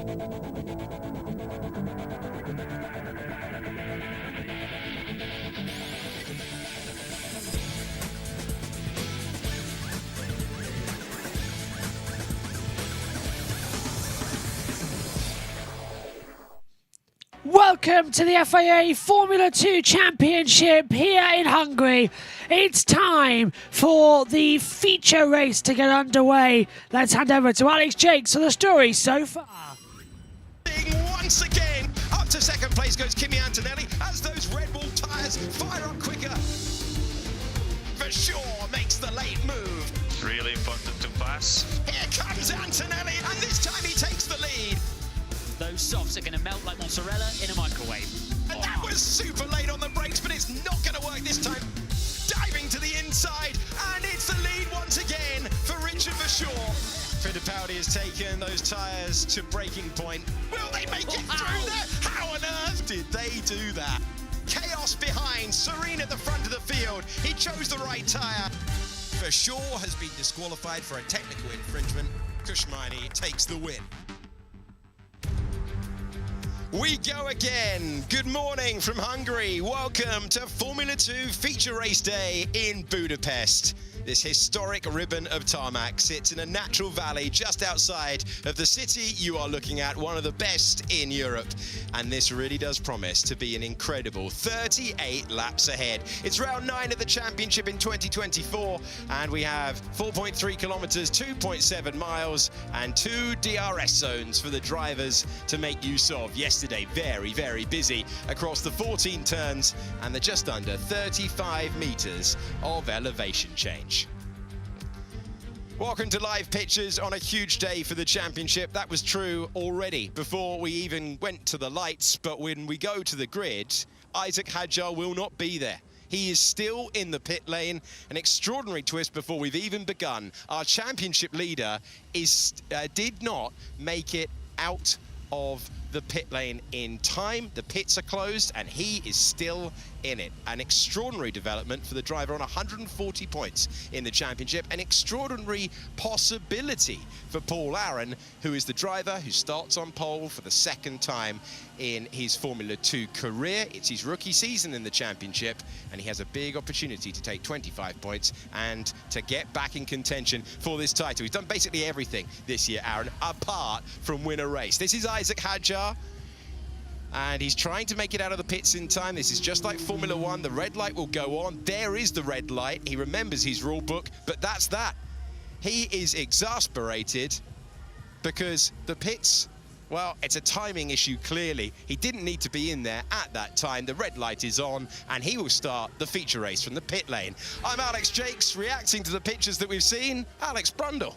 Welcome to the FIA Formula 2 Championship here in Hungary. It's time for the feature race to get underway. Let's hand over to Alex Jakes for the story so far. Once again, up to second place goes Kimi Antonelli as those Red Bull tyres fire up quicker. For sure makes the late move. It's really important to pass. Here comes Antonelli, and this time he takes the lead. Those softs are going to melt like mozzarella in a microwave. And that was super late on the brakes, but it's not going to work this time. Diving to the inside, and it's the lead once again for Richard Verschoor. Fittipaldi has taken those tyres to breaking point. Will they make it through there? How on earth did they do that? Chaos behind, Serene at the front of the field. He chose the right tyre. Verschoor has been disqualified for a technical infringement. Kushmani takes the win. We go again. Good morning from Hungary. Welcome to Formula 2 Feature Race Day in Budapest. This historic ribbon of tarmac sits in a natural valley just outside of the city you are looking at, one of the best in Europe. And this really does promise to be an incredible 38 laps ahead. It's round 9 of the championship in 2024, and we have 4.3 kilometers, 2.7 miles, and 2 DRS zones for the drivers to make use of. Yesterday, very, very busy across the 14 turns and the just under 35 meters of elevation change. Welcome to live pictures on a huge day for the championship. That was true already before we even went to the lights, but when we go to the grid, Isaac Hadjar will not be there. He is still in the pit lane. An extraordinary twist before we've even begun. Our championship leader did not make it out of the pit lane in time. The pits are closed and he is still in it. An extraordinary development for the driver on 140 points in the championship. An extraordinary possibility for Paul Aaron, who is the driver who starts on pole for the second time in his Formula 2 career. It's his rookie season in the championship, and he has a big opportunity to take 25 points and to get back in contention for this title. He's done basically everything this year, Aaron, apart from win a race. This is Isaac Hadjar, and he's trying to make it out of the pits in time. This is just like Formula 1. The red light will go on. There is the red light. He remembers his rule book, but that's that. He is exasperated because the pits, well, it's a timing issue, clearly. He didn't need to be in there at that time. The red light is on, and he will start the feature race from the pit lane. I'm Alex Jakes, reacting to the pictures that we've seen. Alex Brundle.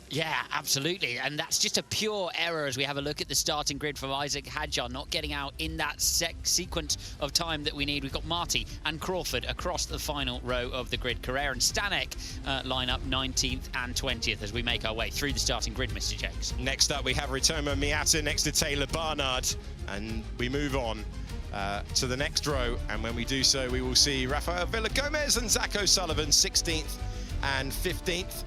Yeah, absolutely. And that's just a pure error as we have a look at the starting grid from Isaac Hadjar, not getting out in that sequence of time that we need. We've got Marty and Crawford across the final row of the grid. Carrera and Stanek line up 19th and 20th as we make our way through the starting grid, Mr. Jakes. Next up, we have Ritomo Miata next to Taylor Barnard, and we move on to the next row. And when we do so, we will see Rafael Villagomez and Zach O'Sullivan 16th and 15th.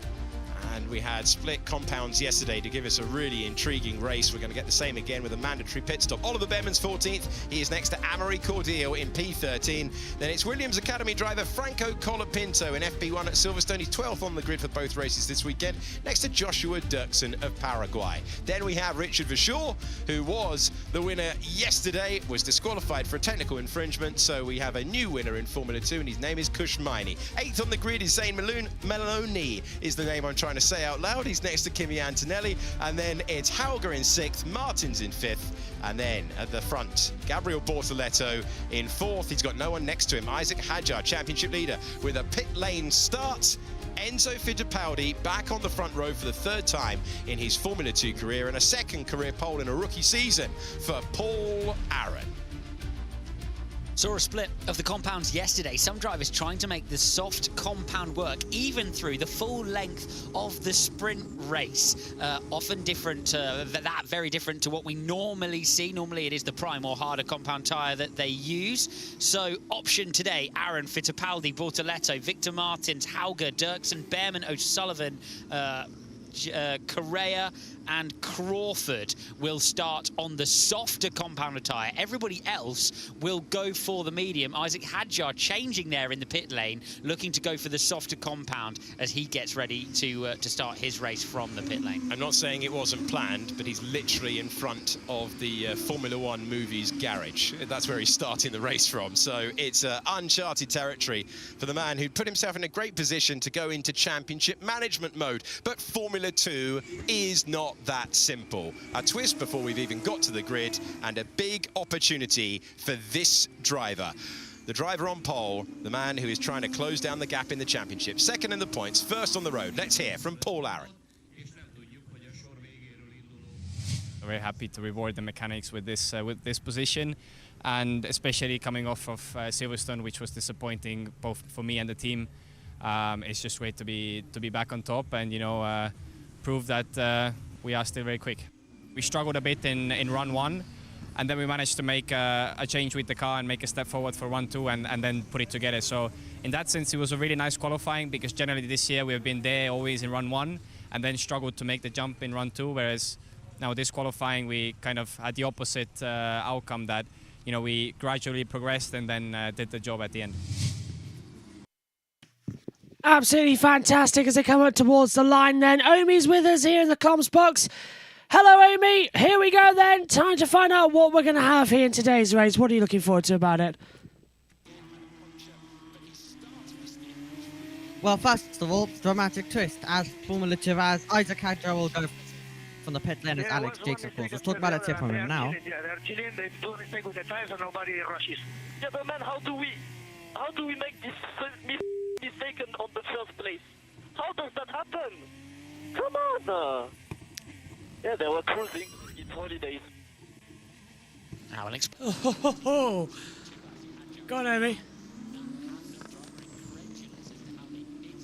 And we had split compounds yesterday to give us a really intriguing race. We're going to get the same again with a mandatory pit stop. Oliver Behrman's 14th. He is next to Amaury Cordial in P13. Then it's Williams Academy driver Franco Colapinto in FP1 at Silverstone. He's 12th on the grid for both races this weekend, next to Joshua Dirksen of Paraguay. Then we have Richard Verschoor, who was the winner yesterday, was disqualified for a technical infringement. So we have a new winner in Formula 2, and his name is Kushmani. 8th on the grid is Zane Maloney, is the name I'm trying to say out loud. He's next to Kimi Antonelli, and then it's Hauger in 6th, Martins in 5th, and then at the front, Gabriel Bortoletto in 4th. He's got no one next to him. Isaac Hadjar, championship leader, with a pit lane start. Enzo Fittipaldi back on the front row for the 3rd time in his Formula 2 career, and a 2nd career pole in a rookie season for Paul Aaron. Saw a split of the compounds yesterday. Some drivers trying to make the soft compound work even through the full length of the sprint race. Often different, very different to what we normally see. Normally it is the prime or harder compound tyre that they use. So option today, Aaron, Fittipaldi, Bortoletto, Victor Martins, Hauger, Dirksen, Behrman, O'Sullivan, Correa and Crawford will start on the softer compound tyre. Everybody else will go for the medium. Isaac Hadjar changing there in the pit lane, looking to go for the softer compound as he gets ready to start his race from the pit lane. I'm not saying it wasn't planned, but he's literally in front of the Formula One movie's garage. That's where he's starting the race from. So it's uncharted territory for the man who'd put himself in a great position to go into championship management mode. But Formula 2 is not that simple. A twist before we've even got to the grid, and a big opportunity for this driver. The driver on pole, the man who is trying to close down the gap in the championship. Second in the points, first on the road. Let's hear from Paul Aaron. Very happy to reward the mechanics with this position, and especially coming off of Silverstone, which was disappointing both for me and the team. It's just great to be back on top and prove that we are still very quick. We struggled a bit in run one, and then we managed to make a change with the car and make a step forward for run two, and then put it together. So in that sense, it was a really nice qualifying, because generally this year we've been there always in run one and then struggled to make the jump in run two, whereas now this qualifying we kind of had the opposite outcome, that we gradually progressed and then did the job at the end. Absolutely fantastic as they come up towards the line then. Omi's with us here in the comms box. Hello, Omi. Here we go then. Time to find out what we're going to have here in today's race. What are you looking forward to about it? Well, first of all, dramatic twist as Formula 2, as Isaac Hadjar will go from the pit lane as Alex Jakes, of course. Let's talk about it here from him now. Yeah, they're Chilean, they do mistake with the tires and nobody rushes. Yeah, but man, how do we make this mistake on the first place? How does that happen? Come on! Yeah, they were cruising. It's holidays. Now I'll explain. Go on, Omi.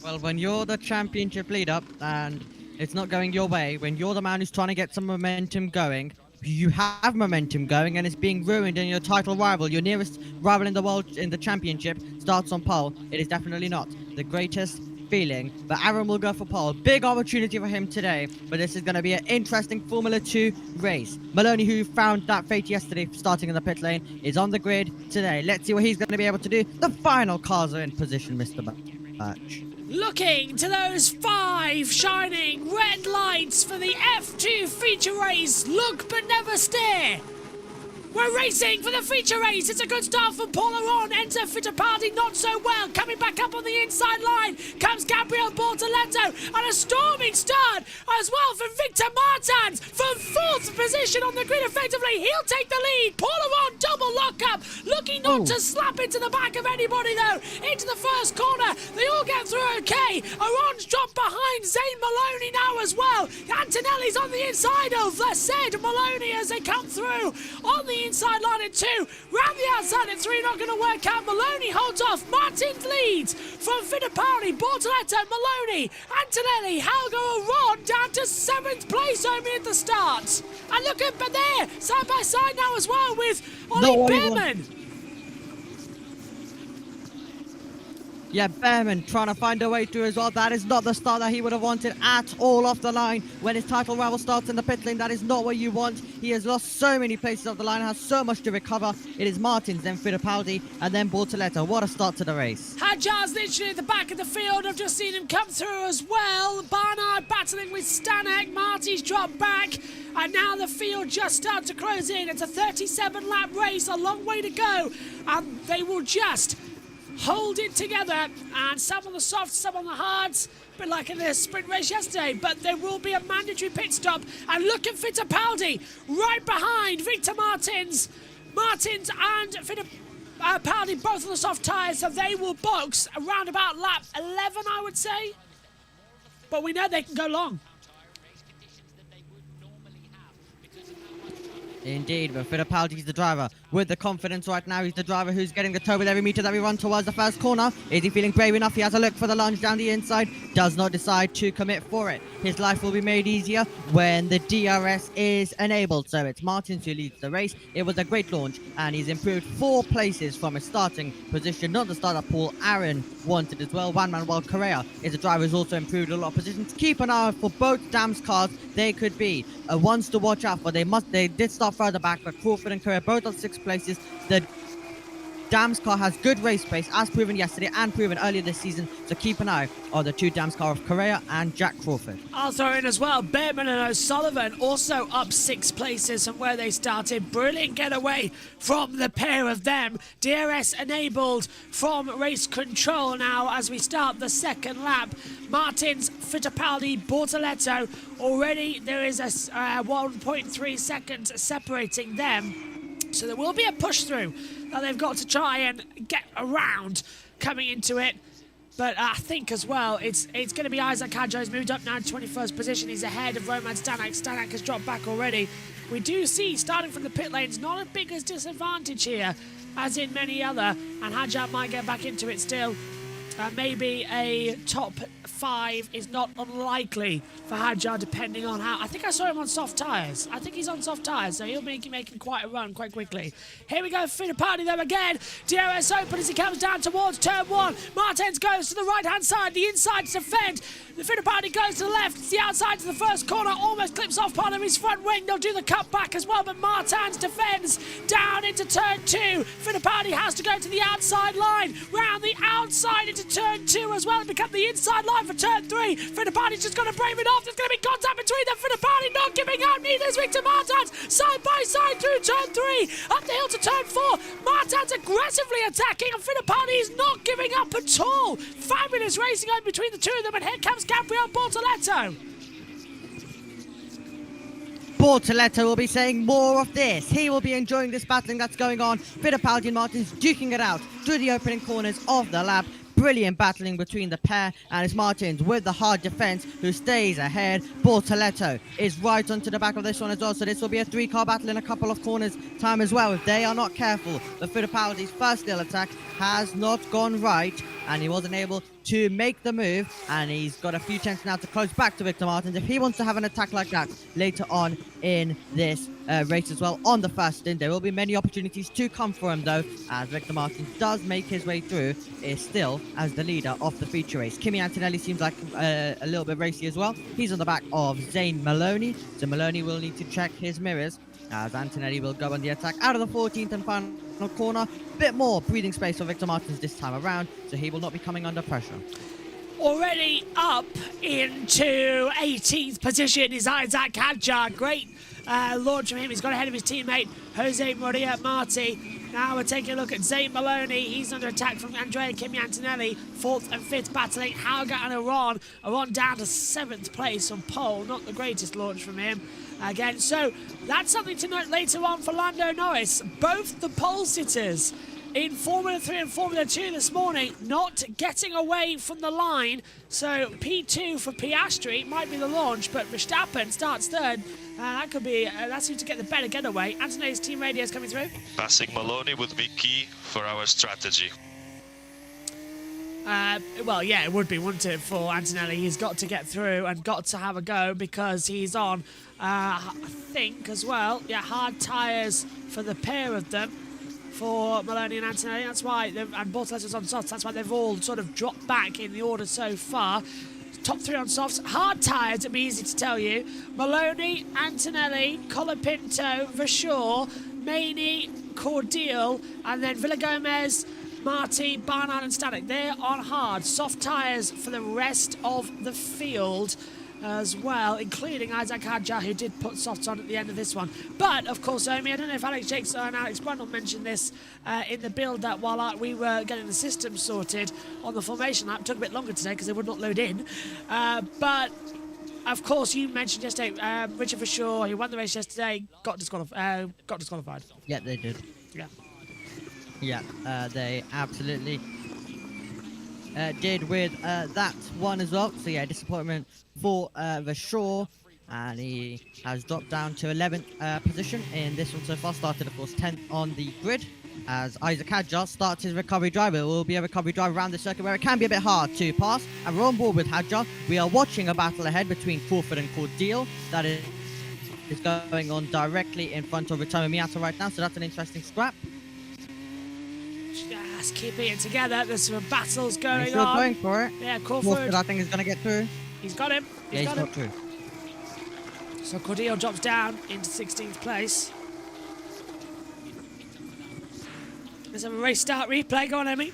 Well, when you're the championship leader and it's not going your way, when you're the man who's trying to get some momentum going, you have momentum going and it's being ruined, and your title rival, your nearest rival in the world in the championship, starts on pole. It is definitely not the greatest feeling, but Aaron will go for pole. Big opportunity for him today, but this is going to be an interesting Formula 2 race. Maloney, who found that fate yesterday starting in the pit lane, is on the grid today. Let's see what he's going to be able to do. The final cars are in position, Mr. Batch. Looking to those 5 shining red lights for the F2 feature race. Look but never stare. We're racing for the feature race. It's a good start from Paul Aaron. Enter Fittipaldi not so well. Coming back up on the inside line comes Gabriel Bortoletto. And a storming start as well from Victor Martins from 4th position on the grid effectively. He'll take the lead. Paul Aaron double lockup. Looking not to slap into the back of anybody though. Into the first corner. They all get through okay. Aaron's dropped behind Zane Maloney now as well. Antonelli's on the inside of said Maloney as they come through on the inside line at 2, round the outside at 3, not going to work out. Maloney holds off. Martins leads from Fittipaldi, Bortoletto, Maloney, Antonelli, Halgo, Ron down to 7th place at the start. And look at there, side by side now as well with Ollie Behrman. Yeah, Behrman trying to find a way through as well. That is not the start that he would have wanted at all off the line. When his title rival starts in the pit lane, that is not what you want. He has lost so many places off the line, has so much to recover. It is Martins, then Fittipaldi, and then Bortoletto. What a start to the race. Hadjar's literally at the back of the field. I've just seen him come through as well. Barnard battling with Stanek. Marty's dropped back. And now the field just starts to close in. It's a 37-lap race, a long way to go. And they will just hold it together, and some on the softs, some on the hards, a bit like in the sprint race yesterday, but there will be a mandatory pit stop. And look at Fittipaldi right behind Victor Martins and Fittipaldi both on the soft tyres, so they will box around about lap 11, I would say, but we know they can go long. Indeed, but Fittipaldi's the driver with the confidence right now. He's the driver who's getting the toe with every meter that we run towards the first corner. Is he feeling brave enough? He has a look for the lunge down the inside. Does not decide to commit for it. His life will be made easier when the DRS is enabled. So it's Martins who leads the race. It was a great launch, and he's improved 4 places from his starting position. Not the start that Paul Aaron wanted as well. Juan Manuel Correa is a driver who's also improved a lot of positions. Keep an eye out for both Dams cars. They could be ones to watch out for. They did start further back, but Crawford and Correa both on 6 places. The Dams car has good race pace, as proven yesterday and proven earlier this season. So keep an eye on the 2 Dams car of Correa and Jack Crawford. I'll throw in as well, Behrman and O'Sullivan also up 6 places from where they started. Brilliant getaway from the pair of them. DRS enabled from race control now as we start the second lap. Martins, Fittipaldi, Bortoletto. Already there is a 1.3 seconds separating them. So there will be a push through that they've got to try and get around coming into it. But I think as well, it's going to be Isaac Hadjo. He's moved up now to 21st position. He's ahead of Roman Stanek. Stanek has dropped back already. We do see, starting from the pit lanes, not as big a disadvantage here as in many other. And Hadjo might get back into it still. Maybe a top 5 is not unlikely for Hadjar, depending on how... I think I saw him on soft tyres. I think he's on soft tyres, so he'll be making quite a run quite quickly. Here we go, Fittipaldi there again. DRS open as he comes down towards turn 1. Martins goes to the right-hand side, the inside to defend. The Fittipaldi goes to the left. It's the outside to the first corner, almost clips off part of his front wing. They'll do the cut back as well, but Martins defends down into turn 2. Fittipaldi has to go to the outside line, round the outside into turn 2 as well, and become the inside line for turn 3. Fittipaldi's just going to brave it off. There's going to be contact between them. Fittipaldi not giving up. Neither is Victor Martins. Side by side through turn 3. Up the hill to turn 4. Martins aggressively attacking, and Fittipaldi is not giving up at all. Fabulous racing on between the two of them, and here comes Gabriel Bortoletto. Bortoletto will be saying more of this. He will be enjoying this battling that's going on. Fittipaldi and Martins duking it out through the opening corners of the lap. Brilliant battling between the pair, and it's Martins with the hard defense who stays ahead. Bortoletto is right onto the back of this one as well, so this will be a 3-car battle in a couple of corners time as well if they are not careful. But Fittipaldi's first still attack has not gone right, and he wasn't able to make the move, and he's got a few tenths now to close back to Victor Martins if he wants to have an attack like that later on in this race as well. On the first stint, there will be many opportunities to come for him though, as Victor Martins does make his way through, is still as the leader of the feature race. Kimi Antonelli seems like a little bit racy as well. He's on the back of Zane Maloney, so Maloney will need to check his mirrors as Antonelli will go on the attack out of the 14th and final corner. Bit more breathing space for Victor Martins this time around, so he will not be coming under pressure. Already up into 18th position is Isaac Hadjar. Great launch from him. He's got ahead of his teammate Jose Maria Marti. Now we're taking a look at Zane Maloney. He's under attack from Andrea Kimi Antonelli. 4th and 5th battling Hauger and Aron. Aron down to 7th place on pole. Not the greatest launch from him. Again, so that's something to note later on for Lando Norris. Both the pole sitters in Formula 3 and Formula 2 this morning not getting away from the line. So P2 for Piastri might be the launch, but Verstappen starts 3rd. That could be, that seems to get the better getaway. Antonelli's team radio is coming through. Passing Maloney would be key for our strategy. Well, yeah, it would be, wouldn't it, for Antonelli? He's got to get through and got to have a go because he's on, I think, as well, yeah, hard tyres for the pair of them, for Maloney and Antonelli. That's why, and Bortoletto's on softs, that's why they've all sort of dropped back in the order so far. Top 3 on softs, hard tyres, it'd be easy to tell you. Maloney, Antonelli, Colapinto, Verschoor, Maney, Cordial, and then Villagomez, Marty, Barnard and Stanek. They're on hard. Soft tyres for the rest of the field as well, including Isaac Hadjar, who did put softs on at the end of this one. But, of course, Omi, I don't know if Alex Jakes and Alex Brundle mentioned this in the build-up while we were getting the system sorted on the formation lap. It took a bit longer today because they would not load in. But, of course, you mentioned yesterday, Richard Verschoor, who won the race yesterday, got disqualified. Yeah, they did. Yeah. Yeah, they absolutely did with that one as well. So yeah, disappointment for Verschoor. and he has dropped down to 11th position in this one so far. Started, of course, 10th on the grid. As Isaac Hadjar starts his recovery drive. It will be a recovery drive around the circuit where it can be a bit hard to pass. And we're on board with Hadjar. We are watching a battle ahead between Crawford and Cordeal. That is going on directly in front of Ritomo Miata right now, so that's an interesting scrap. Just keeping it together. There's some battles going He's still on. going for it. Yeah, Crawford. I think is going to get through. He's got him. He's got him. through. So Cordeal drops down into 16th place. Let's have a race start replay. Go on, Emmy.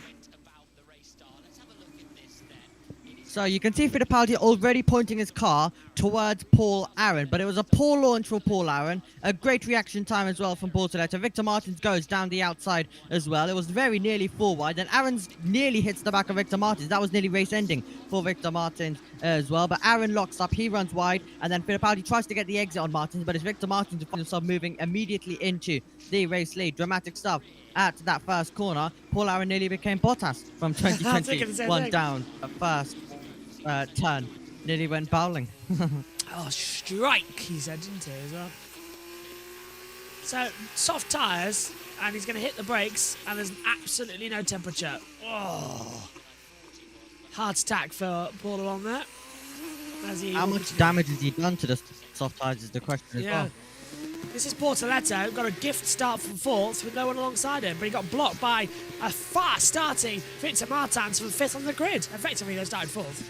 So you can see Fittipaldi already pointing his car towards Paul Aaron, but it was a poor launch for Paul Aaron. A great reaction time as well from Bortoletto. Victor Martins goes down the outside as well. It was very nearly 4 wide, and Aaron's nearly hits the back of Victor Martins. That was nearly race ending for Victor Martins as well, but Aaron locks up, he runs wide, and then Fittipaldi tries to get the exit on Martins, but it's Victor Martins who finds himself moving immediately into the race lead. Dramatic stuff at that first corner. Paul Aaron nearly became Bottas from 2021 down at first turn. Nearly went bowling. Oh, strike, he said, didn't he, as well? So, soft tyres, and he's going to hit the brakes, and there's absolutely no temperature. Oh. Hard stack for Paul along there. How much damage has he done to the soft tyres is the question as well. This is Bortoletto, got a gift start from 4th with no one alongside him, but he got blocked by a fast starting Victor Martins from 5th on the grid. Effectively, they started 4th.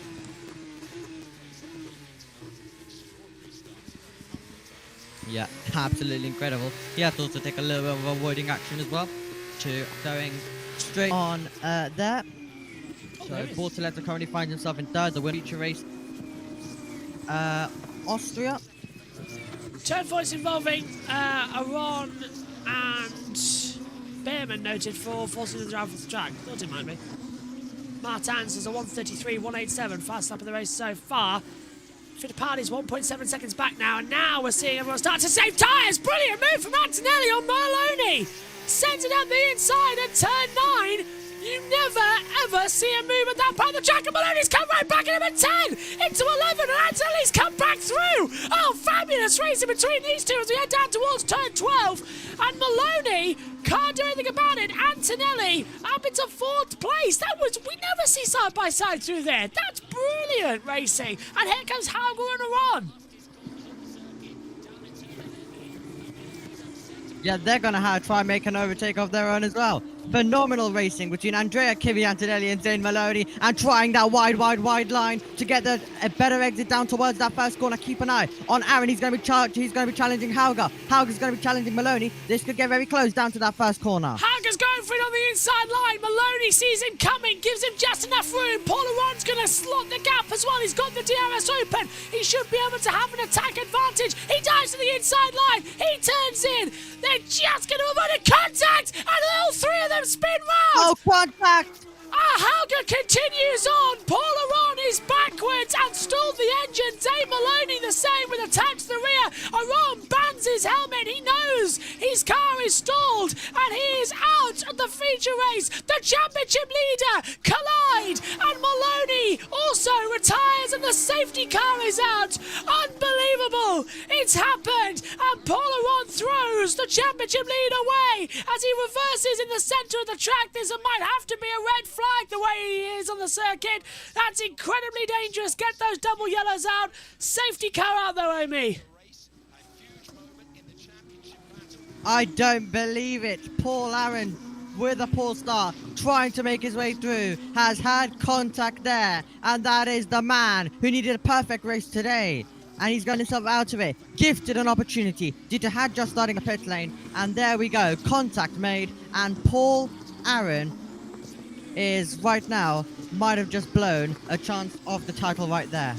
Yeah, absolutely incredible. He has to also take a little bit of avoiding action as well to going straight on there. So Bortoletto currently finds himself in 3rd, the feature race. Austria. Turn 4 is involving Aron and Behrman noted for forcing the drive off the track. Thought it might be. Martins is a 1:33, 1:87, fast lap of the race so far. Fittipaldi's 1.7 seconds back now, and now we're seeing everyone start to save tyres. Brilliant move from Antonelli on Maloney. Sends it up the inside at turn 9. You never, ever see him move at that part of the track, and Maloney's come right back in at 10, into 11, and Antonelli's come back through. Oh, fabulous racing between these two as we head down towards turn 12, and Maloney can't do anything about it. Antonelli up into 4th place. We never see side by side through there. That's brilliant racing. And here comes Hauger and Aron. Yeah, they're going to try and make an overtake of their own as well. Phenomenal racing between Andrea Kivi Antonelli and Zane Maloney, and trying that wide line to get a better exit down towards that first corner. Keep an eye on Aaron. He's going to be challenging Hauger. Hauger's going to be challenging Maloney. This could get very close down to that first corner. Hauger's going for it on the inside line. Maloney sees him coming, gives him just enough room. Paul Aron's going to slot the gap as well. He's got the DRS open. He should be able to have an attack advantage. He dives to the inside line. He turns in. They're just going to avoid a contact, and all 3 of them spin round. Oh, contact! Hauger continues on. Paul Aron is backwards and stalled the engine. Dave Maloney the same with a tap to the rear. Aron bans his helmet. He knows his car is stalled, and he is out of the feature race. The championship leader collide, and Maloney also retires, and the safety car is out. Unbelievable. It's happened, and Paul Aron throws the championship lead away as he reverses in the centre of the track. This might have to be a red flag the way he is on the circuit. That's incredibly dangerous. Get those double yellows out. Safety car out though, Amy. I don't believe it. Paul Aaron with a poor start, trying to make his way through, has had contact there, and that is the man who needed a perfect race today. And he's got himself out of it. Gifted an opportunity due to had just starting a pit lane, and there we go. Contact made, and Paul Aaron is right now might have just blown a chance of the title right there.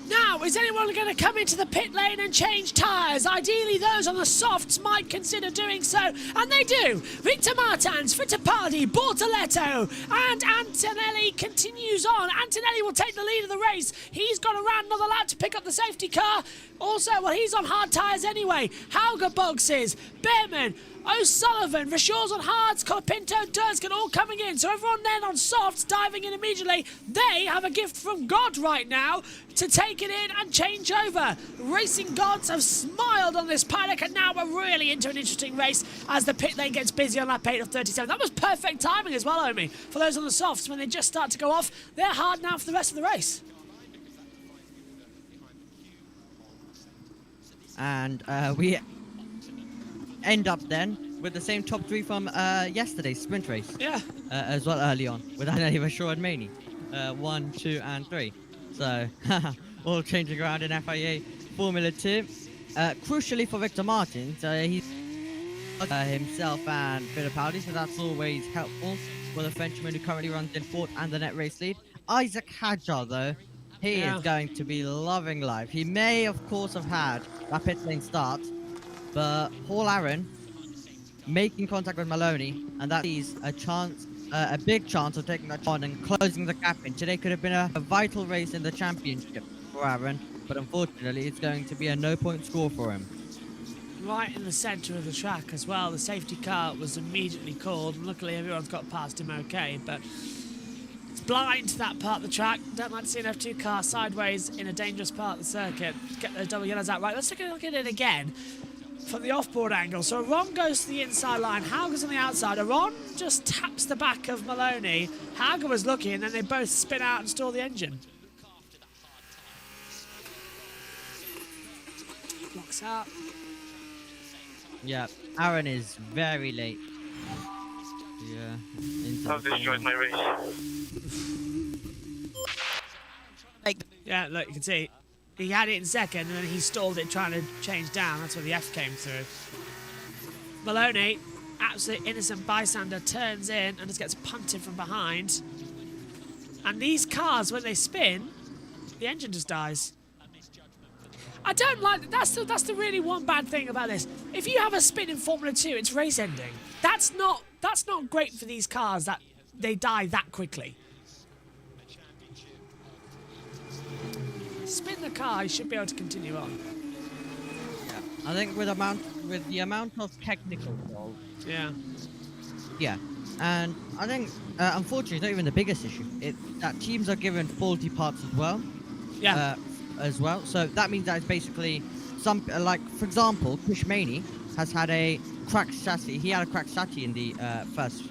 Now, is anyone going to come into the pit lane and change tyres? Ideally, those on the softs might consider doing so, and they do. Victor Martins, Fittipaldi, Bortoletto, and Antonelli continues on. Antonelli will take the lead of the race. He's got around another lap to pick up the safety car. Also, well, he's on hard tyres anyway. Hauger boxes. Behrman O'Sullivan, Vachor's on hards, Colapinto, Durskin all coming in. So everyone then on softs diving in immediately. They have a gift from God right now to take it in and change over. Racing gods have smiled on this paddock, and now we're really into an interesting race as the pit lane gets busy on lap 8 of 37. That was perfect timing as well, Omi, for those on the softs. When they just start to go off, they're hard now for the rest of the race. And we end up then with the same top 3 from yesterday's sprint race. Yeah. As well early on, with Andy Vachor and Maney. 1, 2, and 3. So, all changing around in FIA Formula 2. Crucially for Victor Martin, he's himself and Fittipaldi, so that's always helpful for the Frenchman who currently runs in 4th and the net race lead. Isaac Hadjar, though, he is going to be loving life. He may, of course, have had that pit lane start, but Paul Aaron making contact with Maloney, and that is a chance, a big chance of taking that on and closing the gap in. Today could have been a vital race in the championship for Aaron, but unfortunately it's going to be a no-point score for him. Right in the centre of the track as well. The safety car was immediately called, and luckily everyone's got past him okay, but it's blind to that part of the track. Don't like to see an F2 car sideways in a dangerous part of the circuit. Get those double yellows out right. Let's take a look at it again from the off-board angle. So Aron goes to the inside line, Hauger's on the outside. Aron just taps the back of Maloney. Hauger was lucky, and then they both spin out and stall the engine. Blocks out. Yeah, Aaron is very late. Yeah. I've enjoyed my race. Yeah, look, you can see he had it in second, and then he stalled it trying to change down. That's where the F came through. Maloney, absolute innocent bystander, turns in and just gets punted from behind. And these cars, when they spin, the engine just dies. I don't like that. That's the really one bad thing about this. If you have a spin in Formula 2, it's race ending. That's not great for these cars that they die that quickly. Spin the car, you should be able to continue on. Yeah. I think with the amount of technical fault. Yeah. Yeah. And I think unfortunately it's not even the biggest issue. It's that teams are given faulty parts as well. Yeah. So that means that it's basically some like, for example, Chris Maney has had a cracked chassis. He had a cracked chassis in the first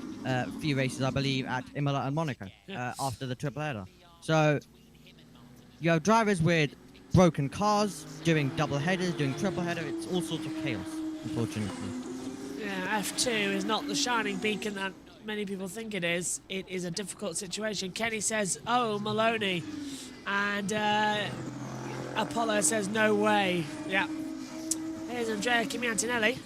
few races, I believe, at Imola and Monaco after the triple header. So you have drivers with broken cars doing double headers, doing triple header. It's all sorts of chaos, unfortunately. Yeah, F2 is not the shining beacon that many people think it is. It is a difficult situation. Kenny says, "Oh, Maloney," and Apollo says, "No way." Yeah. Here's Andrea Kimi-Antonelli.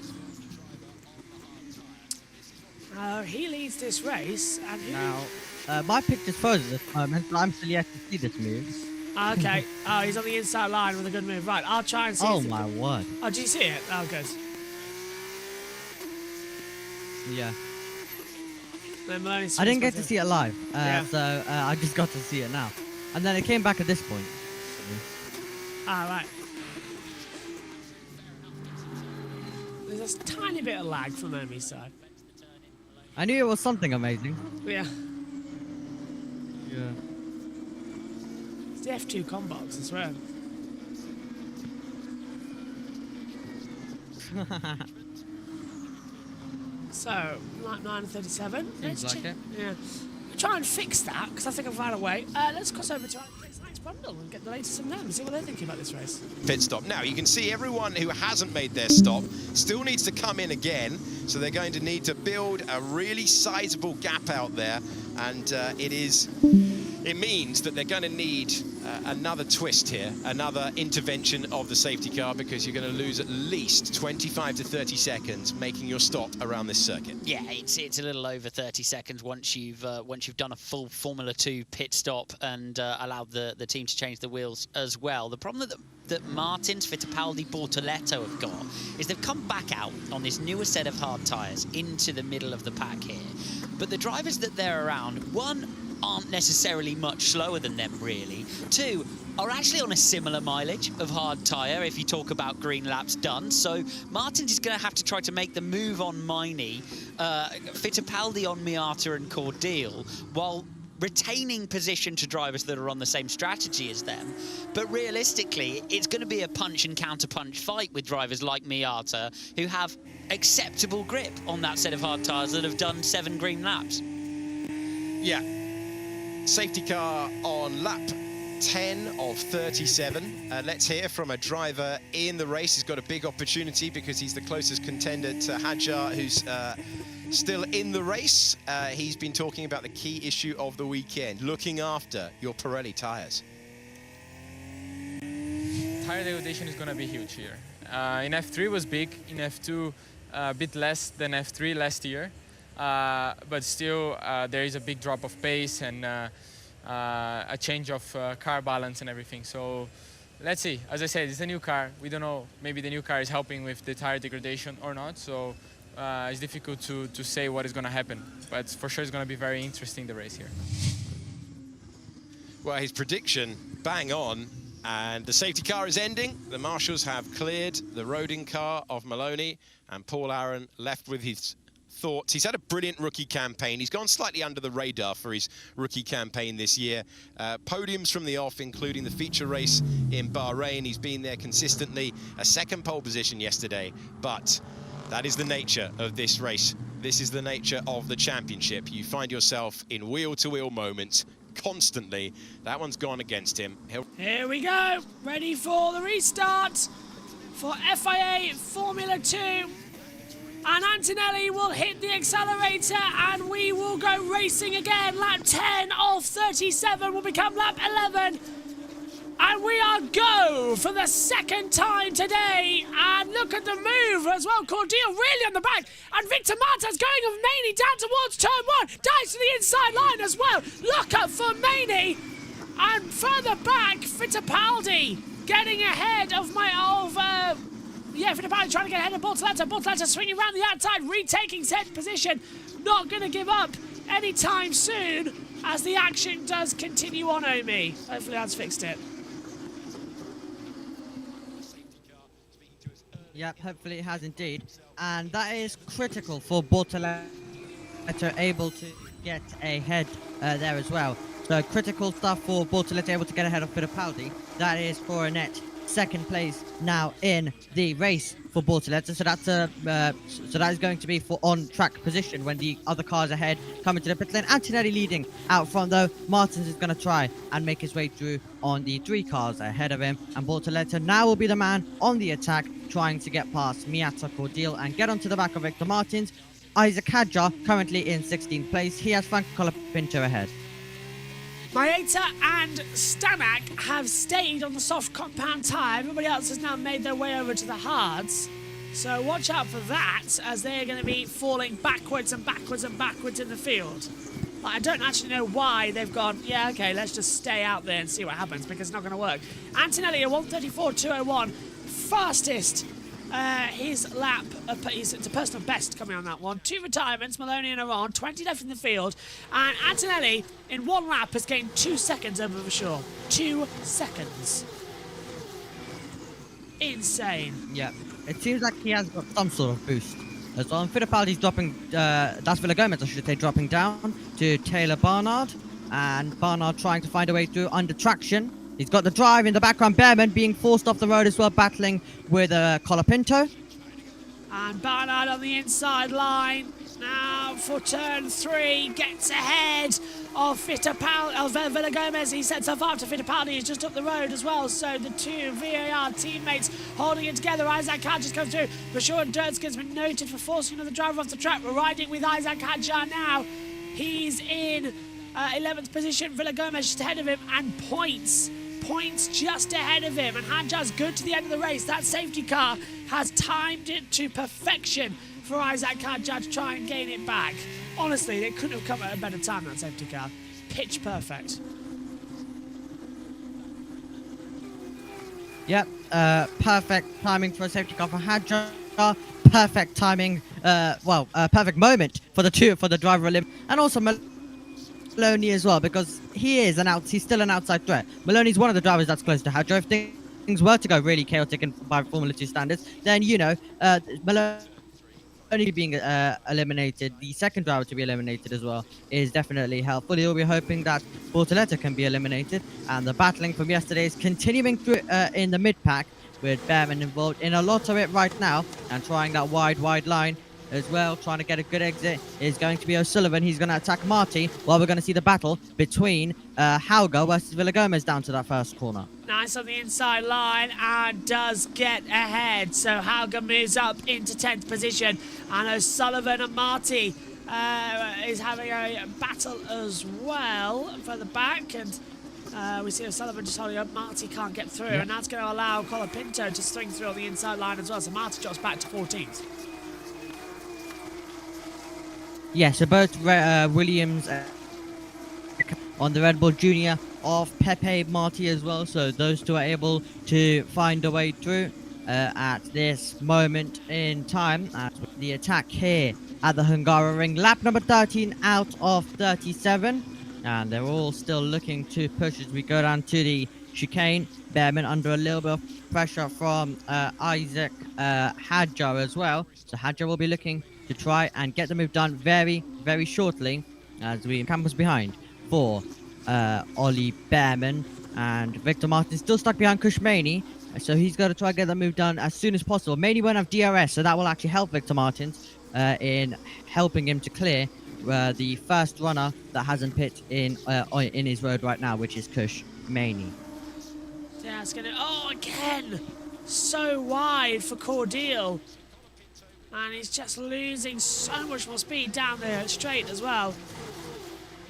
He leads this race, and Now, my picture's frozen at the moment, but I'm still yet to see this move. Okay. Oh, he's on the inside line with a good move. Right, I'll try and see. Oh my word. Oh, do you see it? Oh, good. Yeah. Then Maloney I didn't get to see it live, Yeah. so I just got to see it now. And then it came back at this point. Ah, right. There's a tiny bit of lag from Omi's side. I knew it was something amazing. Yeah. Yeah. It's the F2 combox, I swear. So, like 9:37. Seems like it. Yeah. Try and fix that, because I think I've run away. Let's cross over to Alex Bundle and get the latest from them and see what they're thinking about this race. Pit stop. Now, you can see everyone who hasn't made their stop still needs to come in again, so they're going to need to build a really sizable gap out there, and it means that they're going to need another twist here, another intervention of the safety car, because you're going to lose at least 25 to 30 seconds making your stop around this circuit. Yeah, it's a little over 30 seconds once you've done a full Formula 2 pit stop and allowed the team to change the wheels as well. The problem that Martins, Fittipaldi, Bortoletto have got is they've come back out on this newer set of hard tyres into the middle of the pack here. But the drivers that they're around, one, aren't necessarily much slower than them, really. Two, are actually on a similar mileage of hard tyre if you talk about green laps done. So Martins is going to have to try to make the move on Miney, Fittipaldi on Miata and Cordeal, while retaining position to drivers that are on the same strategy as them. But realistically, it's going to be a punch and counter-punch fight with drivers like Miata, who have acceptable grip on that set of hard tyres that have done 7 green laps. Yeah. Safety car on lap 10 of 37. Let's hear from a driver in the race. He's got a big opportunity because he's the closest contender to Hadjar, who's still in the race. He's been talking about the key issue of the weekend, looking after your Pirelli tyres. Tire degradation is going to be huge here. In F3 was big, in F2 a bit less than F3 last year, but still there is a big drop of pace and a change of car balance and everything. So let's see. As I said, it's a new car. We don't know, maybe the new car is helping with the tire degradation or not. So it's difficult to say what is going to happen, but for sure it's going to be very interesting, the race here. Well, his prediction, bang on, and the safety car is ending. The marshals have cleared the roading car of Maloney, and Paul Aaron left with his thoughts. He's had a brilliant rookie campaign. He's gone slightly under the radar for his rookie campaign this year. Podiums from the off, including the feature race in Bahrain. He's been there consistently. A second pole position yesterday, but that is the nature of this race. This is the nature of the championship. You find yourself in wheel-to-wheel moments constantly. That one's gone against him. Here we go, ready for the restart for FIA Formula 2. And Antonelli will hit the accelerator and we will go racing again. Lap 10 of 37 will become lap 11. And we are go for the second time today. And look at the move as well. Cordeal really on the back. And Victor Martin's going of Maney down towards turn 1. Dives to the inside line as well. Look up for Maney. And further back, Fittipaldi getting ahead of Fittipaldi trying to get ahead of Bortoleto. Bortoleto swinging around the outside, retaking said position. Not going to give up anytime soon as the action does continue on, Omi. Hopefully that's fixed it. Yep, hopefully it has indeed. And that is critical for Bortoleto able to get ahead there as well. So critical stuff for Bortoleto able to get ahead of Fittipaldi. That is for a net second place now in the race for Bortoleto. So that is going to be for on-track position when the other cars ahead come into the pit lane. Antonelli leading out front though. Martins is going to try and make his way through on the 3 cars ahead of him. And Bortoleto now will be the man on the attack, trying to get past Miata, Cordeal and get onto the back of Victor Martins. Isaac Hadjar currently in 16th place. He has Franco Colapinto ahead. Maeta and Stanak have stayed on the soft compound tyre. Everybody else has now made their way over to the hards. So watch out for that, as they are going to be falling backwards and backwards and backwards in the field. I don't actually know why they've gone, yeah, okay, let's just stay out there and see what happens, because it's not going to work. Antonelli at 1:34.201, fastest. His lap, it's a personal best coming on that one. 2 retirements, Maloney and Aron, 20 left in the field. And Antonelli, in 1 lap, has gained 2 seconds over Vachon. 2 seconds. Insane. Yeah, it seems like he has got some sort of boost as well. And Fittipaldi's dropping, that's Villagomez, I should say, dropping down to Taylor Barnard. And Barnard trying to find a way through under traction. He's got the drive in the background. Behrman being forced off the road as well, battling with Colapinto. And Barnard on the inside line. Now for turn 3, gets ahead of Villagomez. He sets up after Fittipaldi. He's just up the road as well. So the 2 VAR teammates holding it together. Isaac Hadjar comes through. Bashir Durtskin's been noted for forcing another driver off the track. We're riding with Isaac Hadjar now. He's in 11th position. Villagomez just ahead of him, and points just ahead of him. And Hadjar's good to the end of the race. That safety car has timed it to perfection for Isaac Hadjar to try and gain it back. Honestly, they couldn't have come at a better time, that safety car. Pitch perfect. Yep, perfect timing for a safety car for Hadjar. Perfect timing, perfect moment for the driver Olymp. And also Maloney as well, because he's still an outside threat. Maloney's one of the drivers that's close to Hadjo. If things were to go really chaotic by Formula 2 standards, then, Maloney being eliminated, the second driver to be eliminated as well, is definitely helpful. You'll be hoping that Bortoleto can be eliminated, and the battling from yesterday is continuing through in the mid-pack, with Behrman involved in a lot of it right now, and trying that wide line as well, trying to get a good exit, is going to be O'Sullivan. He's going to attack Marty, while we're going to see the battle between Hauger versus Villagomez down to that first corner. Nice on the inside line and does get ahead. So Hauger moves up into 10th position, and O'Sullivan and Marty is having a battle as well for the back, and we see O'Sullivan just holding up. Marty can't get through, and that's going to allow Colapinto to swing through on the inside line as well. So Marty drops back to 14th. Yeah, so both Williams on the Red Bull Junior of Pepe Marti as well, so those two are able to find a way through at this moment in time. The attack here at the Hungaroring, lap number 13 out of 37, and they're all still looking to push as we go down to the chicane. Behrman under a little bit of pressure from Isaac Hadjar as well, so Hadjar will be looking to try and get the move done very, very shortly as we campus behind for Ollie Behrman, and Victor Martin still stuck behind Kushmani, so he's got to try and get the move done as soon as possible. Maney won't have DRS, so that will actually help Victor Martins in helping him to clear the first runner that hasn't pit in his road right now, which is Kushmani. Yeah, it's going to... Oh, again! So wide for Cordial. And he's just losing so much more speed down the straight as well.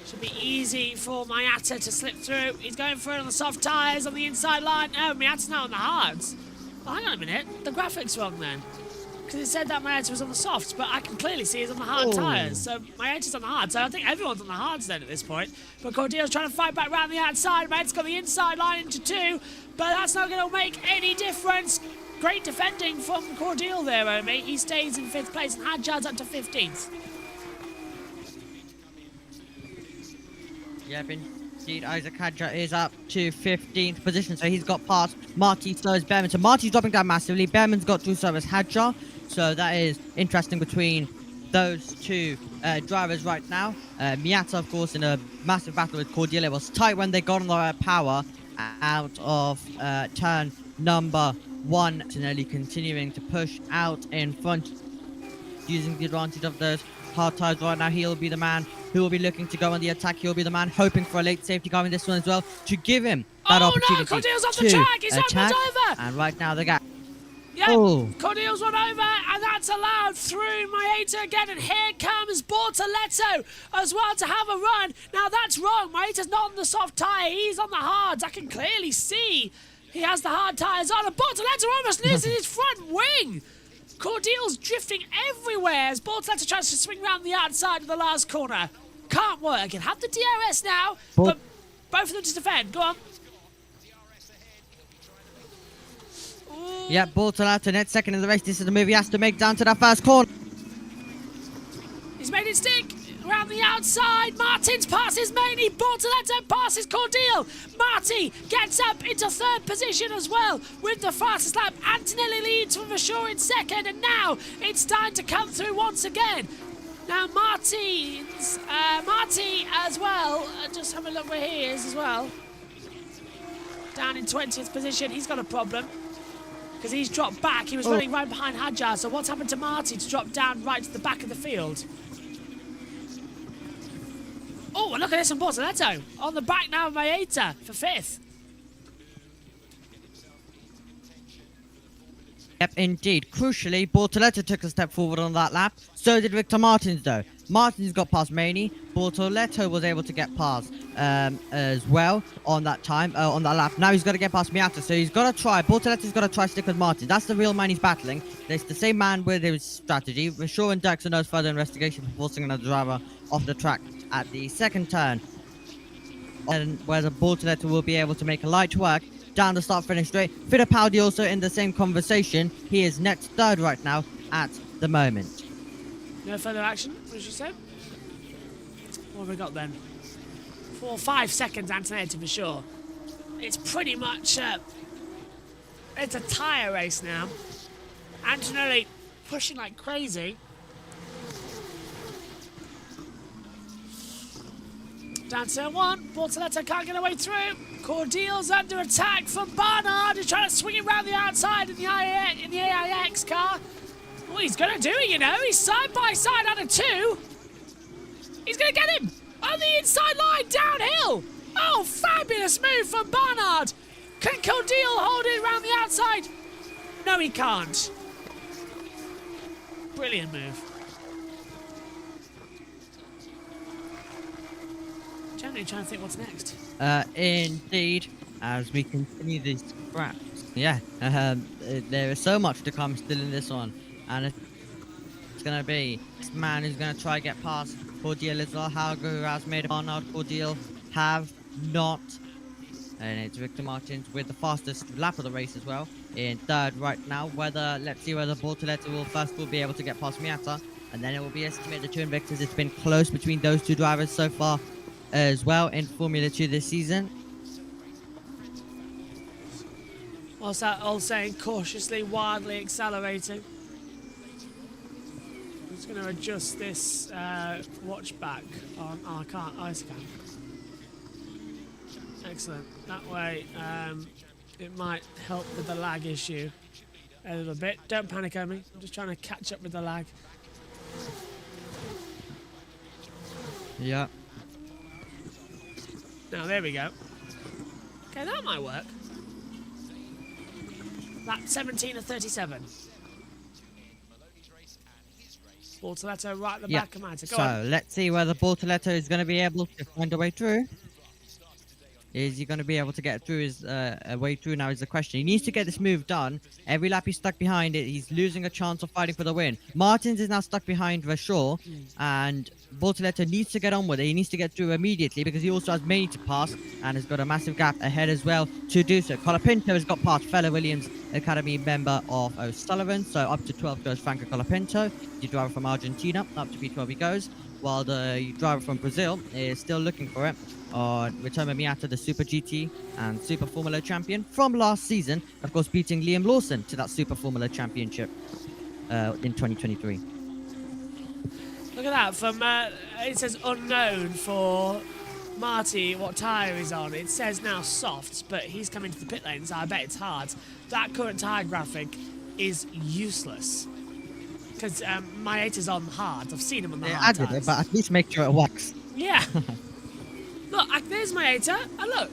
Should be easy for Mayata to slip through. He's going for it on the soft tyres on the inside line. No, Mayata's now on the hards. Oh, hang on a minute. The graphic's wrong then. Because it said that Mayata was on the softs, but I can clearly see he's on the hard tyres. So Mayata's on the hards. So I think everyone's on the hards then at this point. But Cordial's trying to fight back round the outside. Mayata's got the inside line into 2, but that's not going to make any difference. Great defending from Cordial there, Omi. He stays in 5th place, and Hadjar's up to 15th. Yep, indeed, Isaac Hadjar is up to 15th position, so he's got past Marty, so is Behrman. So Marty's dropping down massively. Behrman's got through, so is Hadjar. So that is interesting between those two drivers right now. Miata, of course, in a massive battle with Cordial. It was tight when they got on the power out of turn number 1. Tinelli continuing to push out in front, using the advantage of those hard tyres right now. He'll be the man who will be looking to go on the attack. He'll be the man hoping for a late safety car in this one as well, to give him that opportunity. No, Cordial's off the track. He's over. And right now the gap. Yep, Cordial's run over, and that's allowed through Maeta again, and here comes Bortoleto as well to have a run. Now that's wrong. Maeta's not on the soft tyre. He's on the hards. I can clearly see he has the hard tyres on, and Bortoleto almost loses his front wing. Cordial's drifting everywhere as Bortoleto tries to swing round the outside of the last corner. Can't work. He'll have the DRS now, but both of them to defend. Go on. Yeah, Bortoleto net second in the race. This is the move he has to make down to that first corner. He's made it stick. Around the outside, Martins passes Maney, Bortoleto passes Cordial. Marty gets up into 3rd position as well with the fastest lap. Antonelli leads from Ashore in 2nd, and now it's time to come through once again. Now Marty as well, just have a look where he is as well. Down in 20th position, he's got a problem because he's dropped back. He was running right behind Hadjar, so what's happened to Marty to drop down right to the back of the field? Oh, look at this on Bortoleto. On the back now of Maeta for 5th. Yep, indeed. Crucially, Bortoleto took a step forward on that lap. So did Victor Martins, though. Martins got past Maney. Bortoleto was able to get past as well on that lap. Now he's got to get past Miata, so he's got to try. Bortoleto's got to try stick with Martins. That's the real man he's battling. It's the same man with his strategy. Shaw and Dirksen knows further investigation for forcing another driver off the track at the 2nd turn, and where the Bortoleto will be able to make a light work down the start-finish straight. Fittipaldi also in the same conversation. He is net 3rd right now at the moment. No further action, as you said. What have we got then? 4 or 5 seconds, Antonetta, for sure. It's pretty much, it's a tyre race now. Antonelli pushing like crazy. Down to 1, Bortoletto can't get away through. Cordial's under attack from Barnard, who's trying to swing it round the outside in the AIX car. Oh, he's going to do it, you know. He's side by side out of 2. He's going to get him on the inside line, downhill. Oh, fabulous move from Barnard. Can Cordial hold it round the outside? No, he can't. Brilliant move. Generally trying to think what's next. Indeed, as we continue these scraps. Yeah, there is so much to come still in this one. And it's going to be this man who's going to try to get past Cordial as well. Hauger, who has made a Barnard, Cordial have not. And it's Victor Martins with the fastest lap of the race as well. In third right now. Let's see whether Bortoletto will first will be able to get past Miata. And then it will be estimated the two Invictus. It's been close between those two drivers so far as well in Formula 2 this season. What's that all saying? Cautiously, wildly accelerating. I'm just going to adjust this watch back on. Oh, I can't. Oh, yes, I can. Excellent. That way, it might help with the lag issue a little bit. Don't panic on me. I'm just trying to catch up with the lag. Yeah. Now, there we go. Okay, that might work. Lap 17 of 37. Bortoletto right at the back of Manta. Go on. So let's see whether Bortoletto is going to be able to find a way through. Is he going to be able to get through his way through now is the question. He needs to get this move done. Every lap he's stuck behind it, he's losing a chance of fighting for the win. Martins is now stuck behind Rashaw, and Bortoletto needs to get on with it. He needs to get through immediately because he also has many to pass and has got a massive gap ahead as well to do so. Colapinto has got past fellow Williams Academy member of O'Sullivan, so up to 12 goes Franco Colapinto, the driver from Argentina. Up to P12 he goes, while the driver from Brazil is still looking for it. Ritomo Miata, the Super GT and Super Formula champion from last season, of course beating Liam Lawson to that Super Formula championship in 2023. Look at that. From it says unknown for Marty what tyre he's on. It says now softs, but he's coming to the pit lane, so I bet it's hard. That current tyre graphic is useless because Maeta's on hard. I've seen him on the hard added tyres. it, but at least make sure it works. Yeah. Look, there's Maeta, and look,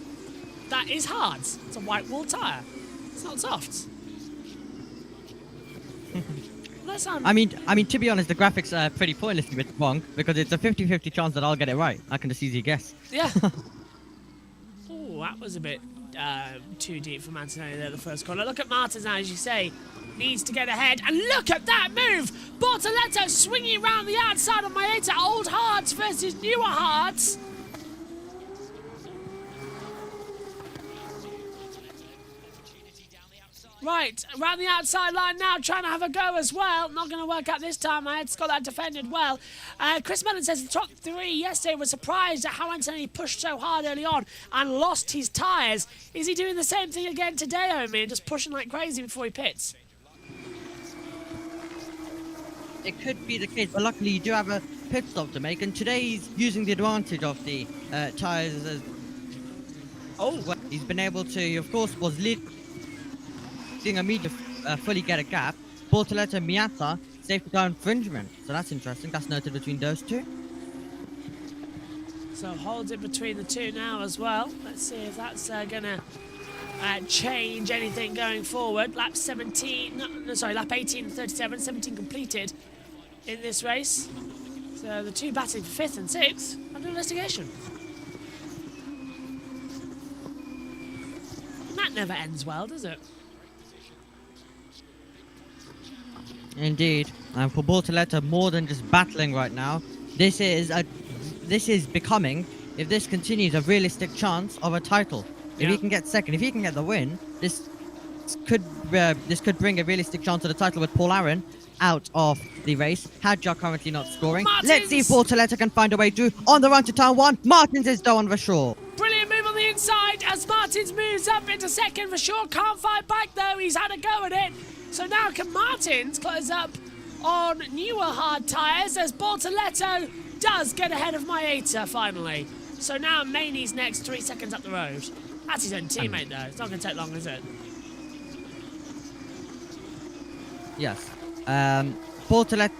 that is hard. It's a white wool tyre. It's not soft. I mean, to be honest, the graphics are pretty pointless a bit wrong because it's a 50-50 chance that I'll get it right. I can just easily guess. Yeah. Oh, that was a bit too deep for Mantonelli there, the first corner. Look at Martins now, as you say. Needs to get ahead. And look at that move! Bortoletto swinging around the outside of Maeta. Old hards versus newer hards. Right, around the outside line now, trying to have a go as well. Not going to work out this time. It's got that defended well. Chris Mellon says the top 3 yesterday was surprised at how Anthony pushed so hard early on and lost his tyres. Is he doing the same thing again today, Omi, and just pushing like crazy before he pits? It could be the case, but luckily you do have a pit stop to make, and today he's using the advantage of the tyres. Well, he's been able to, of course, was leading a meter fully get a gap. Bortoletto and Miata safety car infringement, so that's interesting. That's noted between those two. So holds it between the two now as well. Let's see if that's going to change anything going forward. Lap 17, no, sorry, lap 18 and 37, 17 completed in this race. So the two battling for 5th and 6th under investigation. And that never ends well, does it? Indeed, and for Bortoletto, more than just battling right now, this is becoming, if this continues, a realistic chance of a title. If he can get second, if he can get the win, this this could bring a realistic chance to the title with Paul Aaron out of the race. Hadjar currently not scoring. Let's see if Bortoleto can find a way through on the run to turn 1. Martins is though on the shore. Brilliant move on the inside as Martins moves up into second. For sure can't fight back though. He's had a go at it. So now can Martins close up on newer hard tyres as Bortoleto does get ahead of Maeta finally. So now Maney's next, 3 seconds up the road. That's his own teammate though. It's not going to take long, is it? Yes. Bortoleto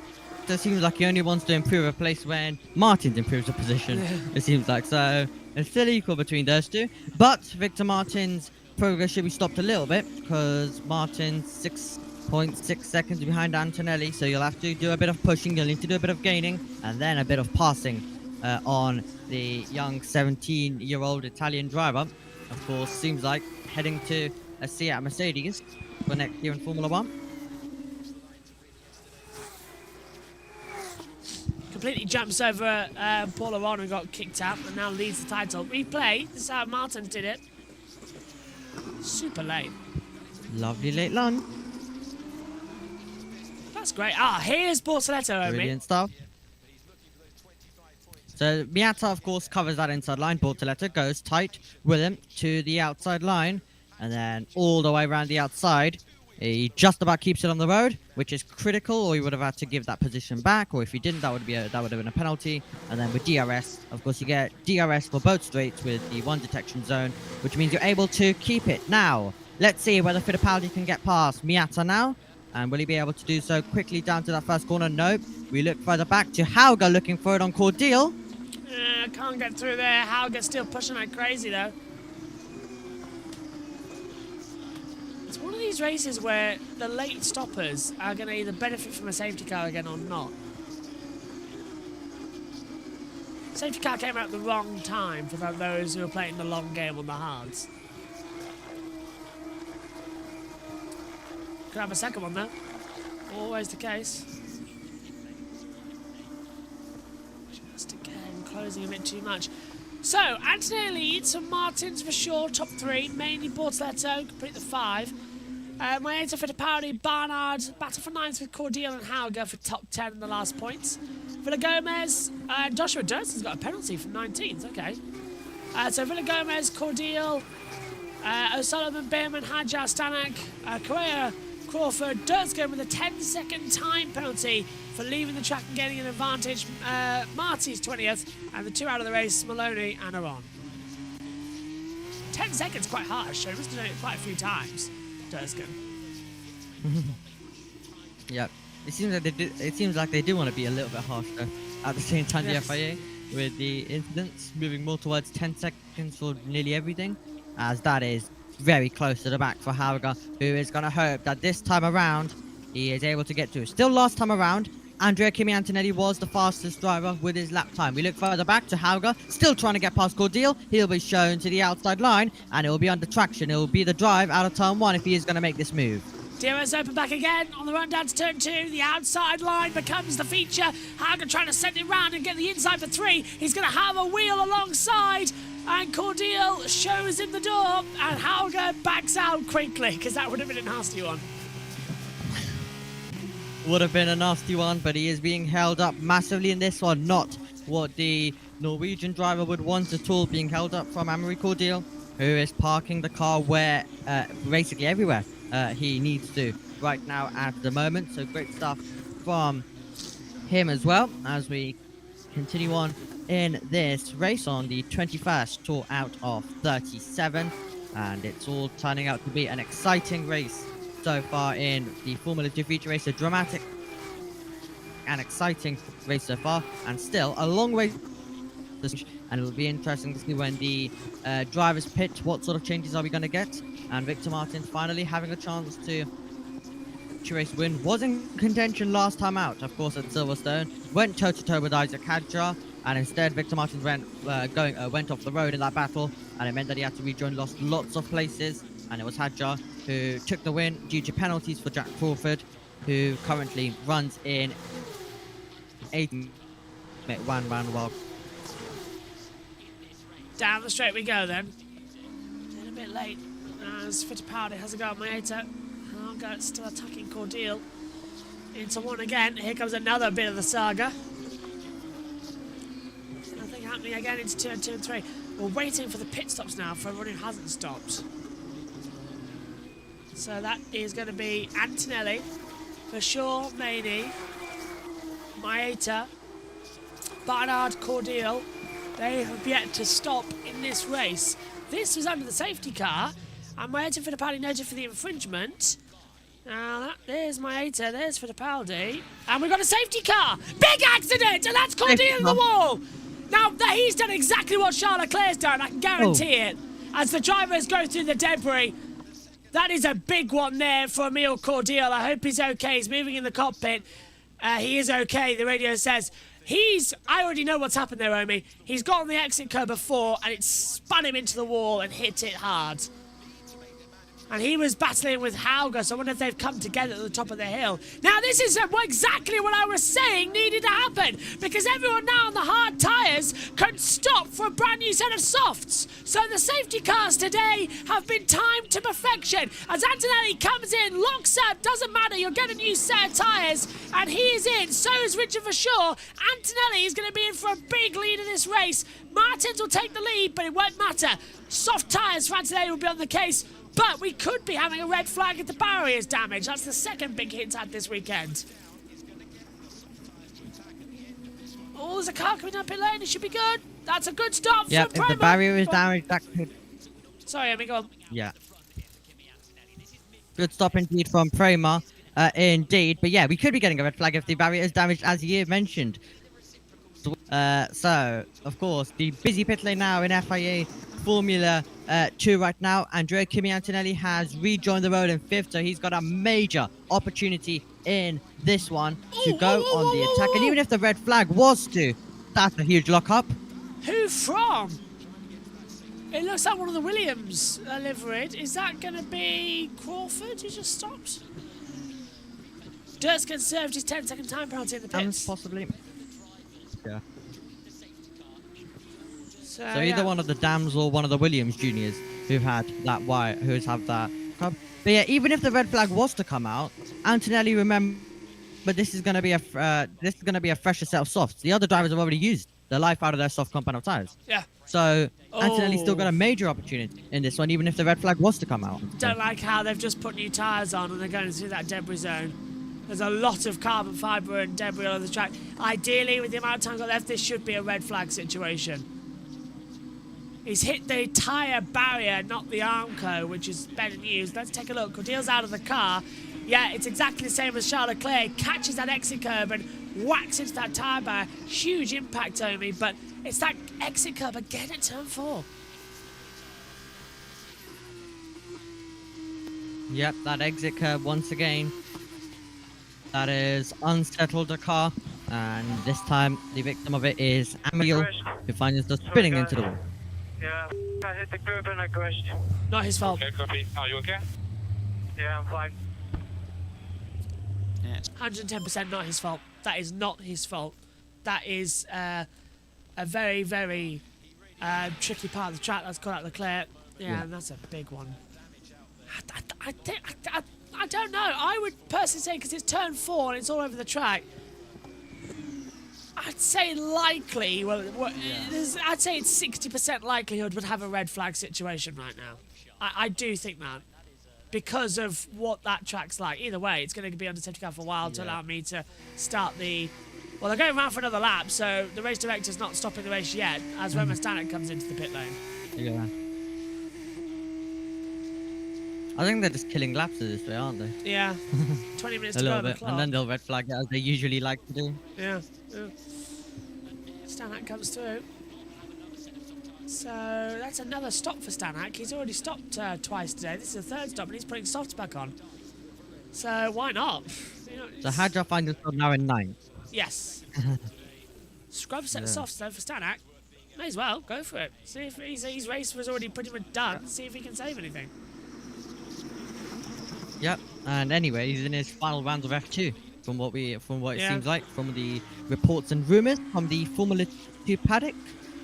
seems like he only wants to improve a place when Martins improves a position. It seems like so. It's still equal between those two, but Victor Martins' progress should be stopped a little bit because Martins 6.6 seconds behind Antonelli. So you'll have to do a bit of pushing. You'll need to do a bit of gaining and then a bit of passing on the young 17-year-old Italian driver. Of course, seems like heading to a Seat Mercedes for next year in Formula 1. Completely jumps over Paul Aron who got kicked out and now leads the title. Replay, this is how Martins did it. Super late. Lovely late run. That's great. Ah, here's Bortoleto, Brilliant stuff. So Miata, of course, covers that inside line. Bortoleto goes tight with him to the outside line. And then all the way around the outside. He just about keeps it on the road, which is critical, or he would have had to give that position back, or if he didn't, that would have been a penalty. And then with DRS, of course, you get DRS for both straights with the 1 detection zone, which means you're able to keep it. Now, let's see whether Fittipaldi can get past Miata now, and will he be able to do so quickly down to that first corner? Nope. We look further back to Hauger looking for it on Cordeal. Can't get through there. Hauger's still pushing like crazy though. It's one of these races where the late stoppers are going to either benefit from a safety car again or not. Safety car came out at the wrong time for those who are playing the long game on the hards. Could have a second one though. Always the case. Just again, closing a bit too much. So, Antonelli leads from Martins for sure, top 3. Mainly Bortoleto, complete the 5. Maeta, Fittipaldi, Barnard, battle for 9th with Cordeal and Hauger for top 10 in the last points. Villa Gomez, Joshua Durson's got a penalty from 19th, okay. So Villa Gomez, Cordeal, O'Sullivan, Behrman, Hadjar, Stanek, Correa, Crawford, Durskin with a 10-second time penalty for leaving the track and getting an advantage. Marty's 20th, and the 2 out of the race, Maloney and Aron. 10 seconds, quite harsh, so he must have done it quite a few times, Durskin. Yep. It seems like they do want to be a little bit harsh though. At the same time, Yes. the FIA with the incidents moving more towards 10 seconds for nearly everything, as that is very close to the back for Hauger, who is going to hope that this time around he is able to get through. Still last time around, Andrea Kimi Antonelli was the fastest driver with his lap time. We look further back to Hauger, still trying to get past Cordeal. He'll be shown to the outside line, and it will be under traction. It will be the drive out of turn 1 if he is going to make this move. DRS open back again on the run down to turn 2. The outside line becomes the feature. Hauger trying to send it round and get the inside for 3. He's going to have a wheel alongside, and Cordeal shows him the door, and Hauger backs out quickly because that would have been a nasty one. Would have been a nasty one, but he is being held up massively in this one. Not what the Norwegian driver would want at all, being held up from Amory Cordeal, who is parking the car where, basically everywhere he needs to right now at the moment. So great stuff from him as well as we continue on in this race on the 21st tour out of 37. And it's all turning out to be an exciting race so far in the Formula 2 feature race. A dramatic and exciting race so far, and still a long way. And it'll be interesting to see when the drivers pit, what sort of changes are we going to get. And Victor Martins finally having a chance to race win. Was in contention last time out, of course, at Silverstone. Went toe-to-toe with Isaac Hadjar, and instead Victor Martins went off the road in that battle, and it meant that he had to rejoin, lost lots of places. And it was Hadjar who took the win due to penalties for Jack Crawford, who currently runs in 8th. Well. Down the straight we go then. Getting a bit late. as Fittipaldi has a go at Maeta. Harga still attacking Cordeal. Into one again. Here comes another bit of the saga. Nothing happening again into 2 and 2 and 3. We're waiting for the pit stops now for everyone who hasn't stopped. So that is going to be Antonelli, for sure, Maney, Maeta, Barnard, Cordeal. They have yet to stop in this race. This was under the safety car, and Maeta Fittipaldi noted for the infringement. Now, there's Maeta, there's Fittipaldi, and we've got a safety car! Big accident! And that's Cordeal in the wall! Now, he's done exactly what Charles Leclerc's done, I can guarantee it. As the drivers go through the debris, that is a big one there for Emile Cordeal. I hope he's okay. He's moving in the cockpit. He is okay, the radio says. I already know what's happened there, Omi. He's got on the exit curb before, and it spun him into the wall and hit it hard. And he was battling with Hauger, so I wonder if they've come together at the top of the hill. Now, this is exactly what I was saying needed to happen, because everyone now on the hard tyres can stop for a brand new set of softs. So the safety cars today have been timed to perfection. As Antonelli comes in, locks up, doesn't matter, you'll get a new set of tyres, and he is in. So is Richard Verschoor. Antonelli is going to be in for a big lead in this race. Martins will take the lead, but it won't matter. Soft tyres for Antonelli will be on the case. But we could be having a red flag if the barrier is damaged. That's the second big hint had this weekend. Oh, there's a car coming up pit lane. It should be good. That's a good start for Yep, Prima. if the barrier is damaged, that could... Sorry, Amy, go on. Yeah. Good stop indeed from Prima, indeed. But yeah, we could be getting a red flag if the barrier is damaged, as you mentioned. So, of course, the busy pit lane now in FIA Formula 2 right now. Andrea Kimi Antonelli has rejoined the road in 5th, so he's got a major opportunity in this one to go on the attack. And even if the red flag was to, that's a huge lock-up. Who from? It looks like one of the Williams liveried. Is that going to be Crawford who just stopped? Durst served his 10-second time penalty in the pits. Possibly. Yeah. So either yeah. one of the Dams or one of the Williams juniors who've had that who's had that. But yeah, even if the red flag was to come out, Antonelli, remember, this is going to be a fresher set of softs. The other drivers have already used the life out of their soft compound of tires. Yeah. So Antonelli's still got a major opportunity in this one, even if the red flag was to come out. Don't like how they've just put new tyres on and they're going through that debris zone. There's a lot of carbon fibre and debris on the track. Ideally, with the amount of time got left, this should be a red flag situation. He's hit the tyre barrier, not the Armco, which is better news. Let's take a look. Cordeal's out of the car. Yeah, it's exactly the same as Charles Leclerc. Catches that exit curb and whacks into that tyre barrier. Huge impact, Omi, but it's that exit curb again at turn 4. Yep, that exit curb once again. That is unsettled the car, and this time the victim of it is Emil, who finds himself spinning into the wall. Yeah, I hit the curb and I crashed. Not his fault. Okay, copy. Are you okay? Yeah, I'm fine. Yeah, it's 110% not his fault. That is not his fault. That is a very, very tricky part of the track. That's caught out Leclerc. Yeah, and that's a big one. I don't know. I would personally say, because it's turn 4 and it's all over the track, I'd say likely. I'd say it's 60% likelihood would have a red flag situation right now. I do think that, because of what that track's like. Either way, it's going to be under safety car for a while to allow me to start the. Well, they're going around for another lap, so the race director's not stopping the race yet as Roman Stanek comes into the pit lane. Yeah. I think they're just killing laps of this way, aren't they? Yeah. 20 minutes A to go little on the bit, clock. and then they'll red flag it as they usually like to do. Yeah. Stanek comes through. So that's another stop for Stanek. He's already stopped twice today. This is the third stop, and he's putting softs back on. So why not? You know, So Hadja finds himself now in 9th. yes. Scrub set of softs though for Stanek. May as well go for it. See if his race was already pretty much done. See if he can save anything. Yep. And anyway, he's in his final rounds of F2. From what it seems like, from the reports and rumours from the Formula 2 paddock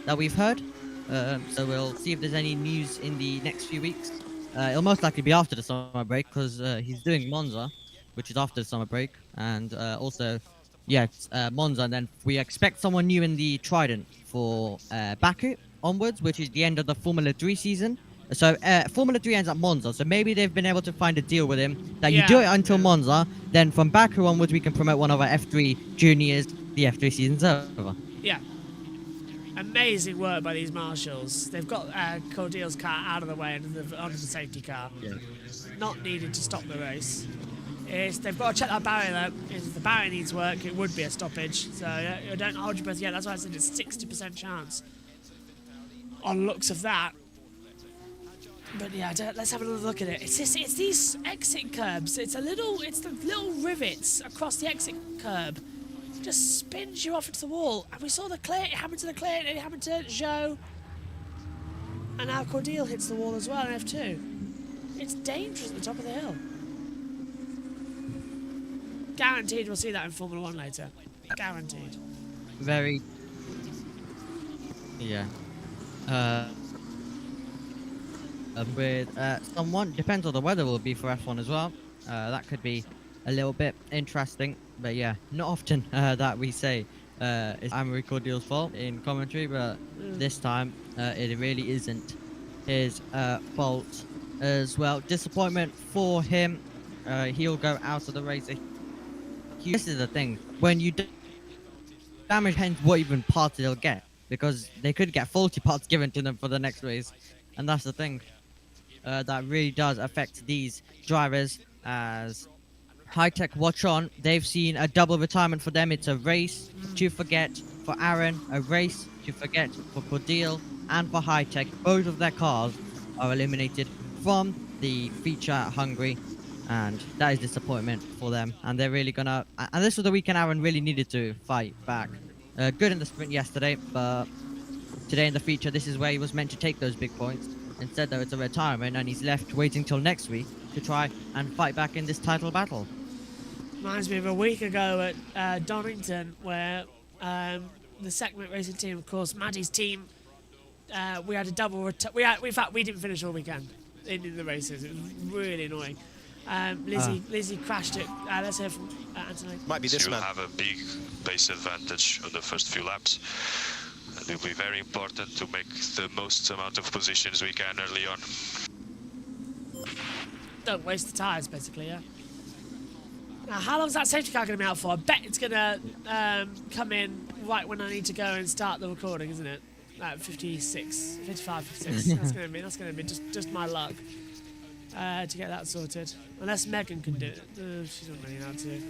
that we've heard. So we'll see if there's any news in the next few weeks It'll most likely be after the summer break because he's doing Monza, which is after the summer break, and also, yeah, it's, Monza. And then we expect someone new in the Trident for Baku onwards, which is the end of the Formula 3 season. So Formula 3 ends at Monza, so maybe they've been able to find a deal with him that you do it until Monza, then from Baku onwards we can promote one of our F3 juniors. The F3 season's over. Yeah. Amazing work by these marshals. They've got Cordial's car out of the way onto the safety car. Yeah. Not needed to stop the race. They've got to check that barrier though. If the barrier needs work, it would be a stoppage. So don't hold your breath yet. That's why I said it's 60% chance on looks of that. But yeah, let's have a little look at it. It's these exit curbs. It's the little rivets across the exit curb. Just spins you off into the wall. And we saw it happened to the Clear, it happened to Joe. And now Cordial hits the wall as well in F2. It's dangerous at the top of the hill. Guaranteed we'll see that in Formula 1 later. Guaranteed. Very. Yeah. With someone, depends what the weather will be for F1 as well. That could be a little bit interesting. But yeah, not often that we say it's Amory Cordial's fault in commentary, but this time it really isn't his fault as well. Disappointment for him. He'll go out of the race. This is the thing. When you damage, hence what even parts they'll get, because they could get faulty parts given to them for the next race, and that's the thing. That really does affect these drivers. As High Tech watch on, they've seen a double retirement for them. It's a race to forget for Aaron, a race to forget for Cordial, and for High Tech. Both of their cars are eliminated from the feature at Hungary, and that is disappointment for them. And they're really gonna. And this was the weekend Aaron really needed to fight back. Good in the sprint yesterday, but today in the feature, this is where he was meant to take those big points. Instead, though, it's a retirement, and he's left waiting till next week to try and fight back in this title battle. Reminds me of a week ago at Donington, where the segment racing team, of course, Maddie's team, we had a double. In fact, we didn't finish all weekend in the races. It was really annoying. Lizzie crashed it. Let's hear from Anthony. Might be this You man. have a big pace advantage on the first few laps. It will be very important to make the most amount of positions we can early on. Don't waste the tyres, basically, yeah. Now, how long is that safety car going to be out for? I bet it's going to come in right when I need to go and start the recording, isn't it? 56, 55, 56. That's going to be just my luck to get that sorted. Unless Megan can do it. She doesn't really know how to.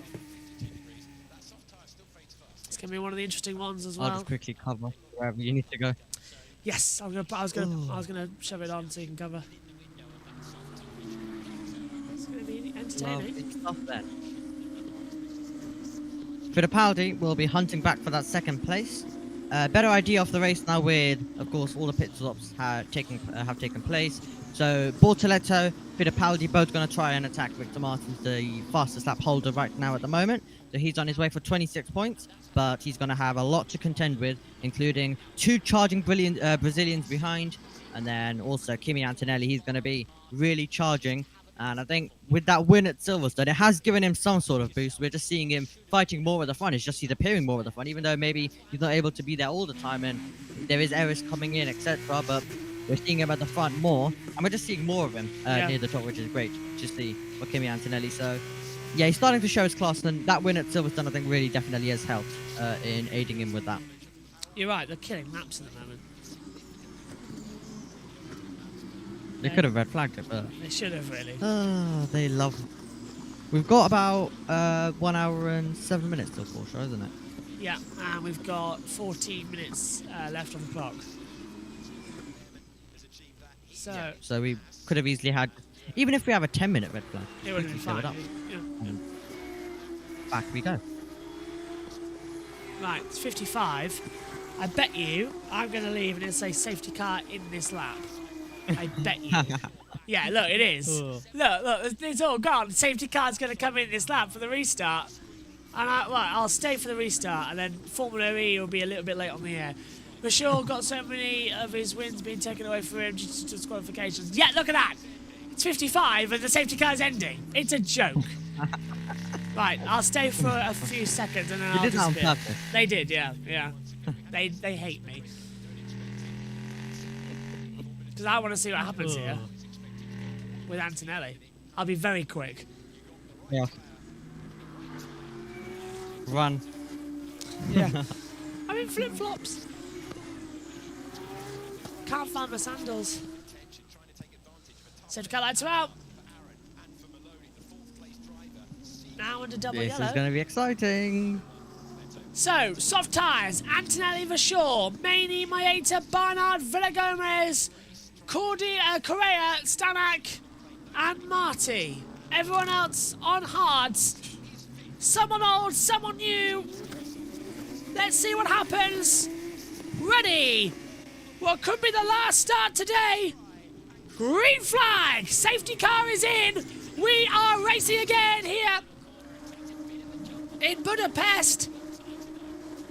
It's going to be one of the interesting ones as well. I'll just quickly cover wherever you need to go. Yes, I was gonna shove it on so you can cover. It's gonna be entertaining. Well, stuff then. Fittipaldi will be hunting back for that second place. Better idea of the race now, with, of course, all the pit stops have taken place. So Bortoletto, Fittipaldi both going to try and attack Victor Martins, the fastest lap holder right now at the moment. So he's on his way for 26 points, but he's going to have a lot to contend with, including two charging Brazilians behind, and then also Kimi Antonelli. He's going to be really charging. And I think with that win at Silverstone, it has given him some sort of boost. We're just seeing him fighting more at the front. It's just he's appearing more at the front, even though maybe he's not able to be there all the time and there is errors coming in, etc. But we're seeing him at the front more, and we're just seeing more of him near the top, which is great to see for Kimi Antonelli. So, yeah, he's starting to show his class, and that win at Silverstone, I think, really definitely has helped in aiding him with that. You're right, they're killing laps at the moment. They could have red flagged it, but They should have, really. they love. We've got about 1 hour and 7 minutes till Porsche, isn't it? Yeah, and we've got 14 minutes left on the clock. So we could have easily had, even if we have a 10-minute red flag, It would have been fill fine. it up. Yeah. Back we go. Right, it's 55. I bet you I'm going to leave and it'll say safety car in this lap. I bet you. Yeah, look, it is. Look, it's all gone. Safety car's going to come in this lap for the restart. And I'll stay for the restart, and then Formula E will be a little bit late on the air. Michel got so many of his wins being taken away from him due to disqualifications. Yeah, look at that. It's 55 and the safety car is ending. It's a joke. Right, I'll stay for a few seconds and then I'll did that on disappear. purpose. They did, yeah. They hate me. Because I want to see what happens here with Antonelli. I'll be very quick. Yeah. Run. Yeah. I'm in flip-flops. Can't find my sandals. Safety car lights are out. Now under double This yellow. is going to be exciting. So, soft tyres, Antonelli Vershaw, Maney, Maeta, Barnard, Villagomez, Correa, Stanak, and Marty. Everyone else on hards. Someone old, someone new. Let's see what happens. Ready. What could be the last start today. Green flag. Safety car is in. We are racing again here in Budapest.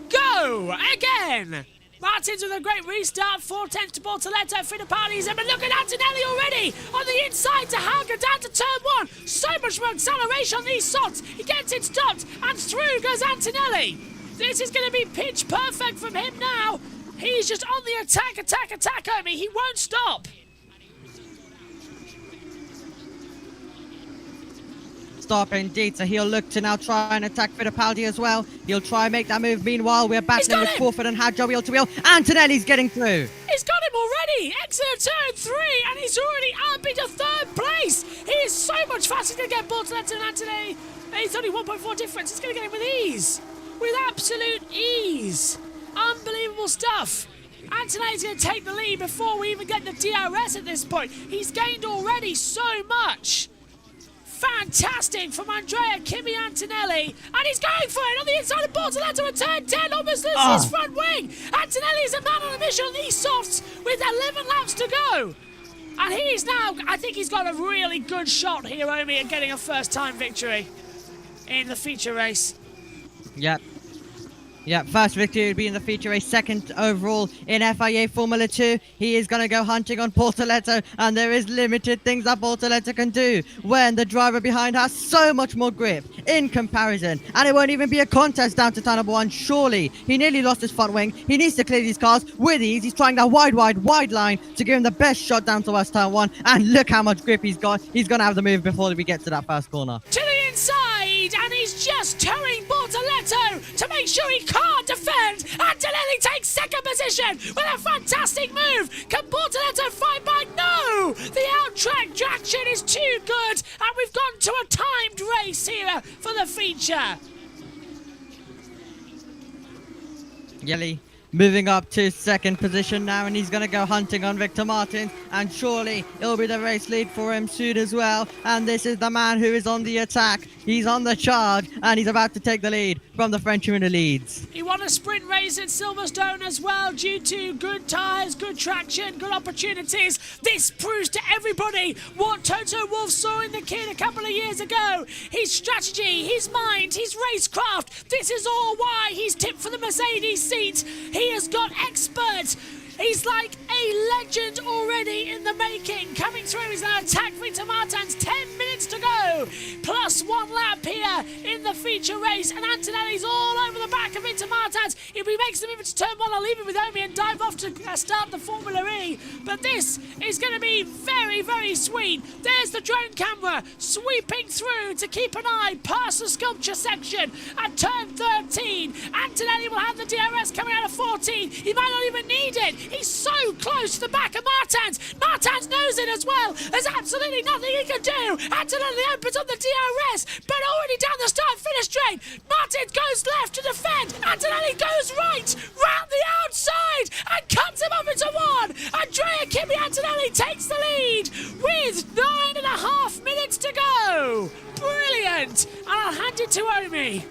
Go again. Martins with a great restart, 4/10 to Bortoletto, Fittipaldi's, and look at Antonelli already on the inside to Hauger down to turn 1. So much more acceleration on these softs. He gets it stopped, and through goes Antonelli. This is going to be pitch perfect from him now. He's just on the attack, Omi. He won't stop. Stop indeed, so he'll look to now try and attack Fittipaldi as well. He'll try and make that move. Meanwhile, we're battling with Crawford and Hadjar wheel to wheel. Antonelli's getting through. He's got him already. Exit turn 3, and he's already up into 3rd place. He is so much faster to get Bortoletto and Antonelli. He's only 1.4 difference. He's going to get him with ease. With absolute ease. Unbelievable stuff. Antonelli's going to take the lead before we even get the DRS at this point. He's gained already so much. Fantastic from Andrea Kimi Antonelli, and he's going for it on the inside of Bortoletto at turn 10, almost loses his front wing. Antonelli is a man on a mission on these softs with 11 laps to go. And he's now, I think he's got a really good shot here, Omi, at getting a first-time victory in the feature race. Yep. First victory would be in the feature race, second overall in FIA Formula 2. He is going to go hunting on Bortoletto, and there is limited things that Bortoletto can do when the driver behind has so much more grip in comparison. And it won't even be a contest down to turn number 1, surely. He nearly lost his front wing. He needs to clear these cars with ease. He's trying that wide line to give him the best shot down towards turn 1. And look how much grip he's got. He's going to have the move before we get to that first corner. To the inside, and he's just towing Bortoletto to make sure he can't defend. Antonelli takes second position with a fantastic move. Can Bortoletto fight back? No! The out-track traction is too good, and we've gone to a timed race here for the feature. Yelly moving up to second position now, and he's going to go hunting on Victor Martins, and surely it'll be the race lead for him soon as well. And this is the man who is on the attack. He's on the charge, and he's about to take the lead from the Frenchman who leads. He won a sprint race at Silverstone as well due to good tyres, good traction, good opportunities. This proves to everybody what Toto Wolff saw in the kid a couple of years ago. His strategy, his mind, his racecraft. This is all why he's tipped for the Mercedes seat. He has got experts. He's like a legend already in the making. Coming through, he's going to attack Victor Martins. 10 minutes to go. Plus 1 lap here in the feature race. And Antonelli's all over the back of Victor Martins. If he makes the move to turn 1, I'll leave it with Omi and dive off to start the Formula E. But this is going to be very, very sweet. There's the drone camera sweeping through to keep an eye past the sculpture section at turn 13. Antonelli will have the DRS coming out of 14. He might not even need it. He's so close to the back of Martins. Martins knows it as well. There's absolutely nothing he can do. Antonelli opens on the DRS, but already down the start-finish straight. Martins goes left to defend. Antonelli goes right, round the outside, and cuts him up into 1. Andrea Kimi Antonelli takes the lead with 9.5 minutes to go. Brilliant. And I'll hand it to Omi.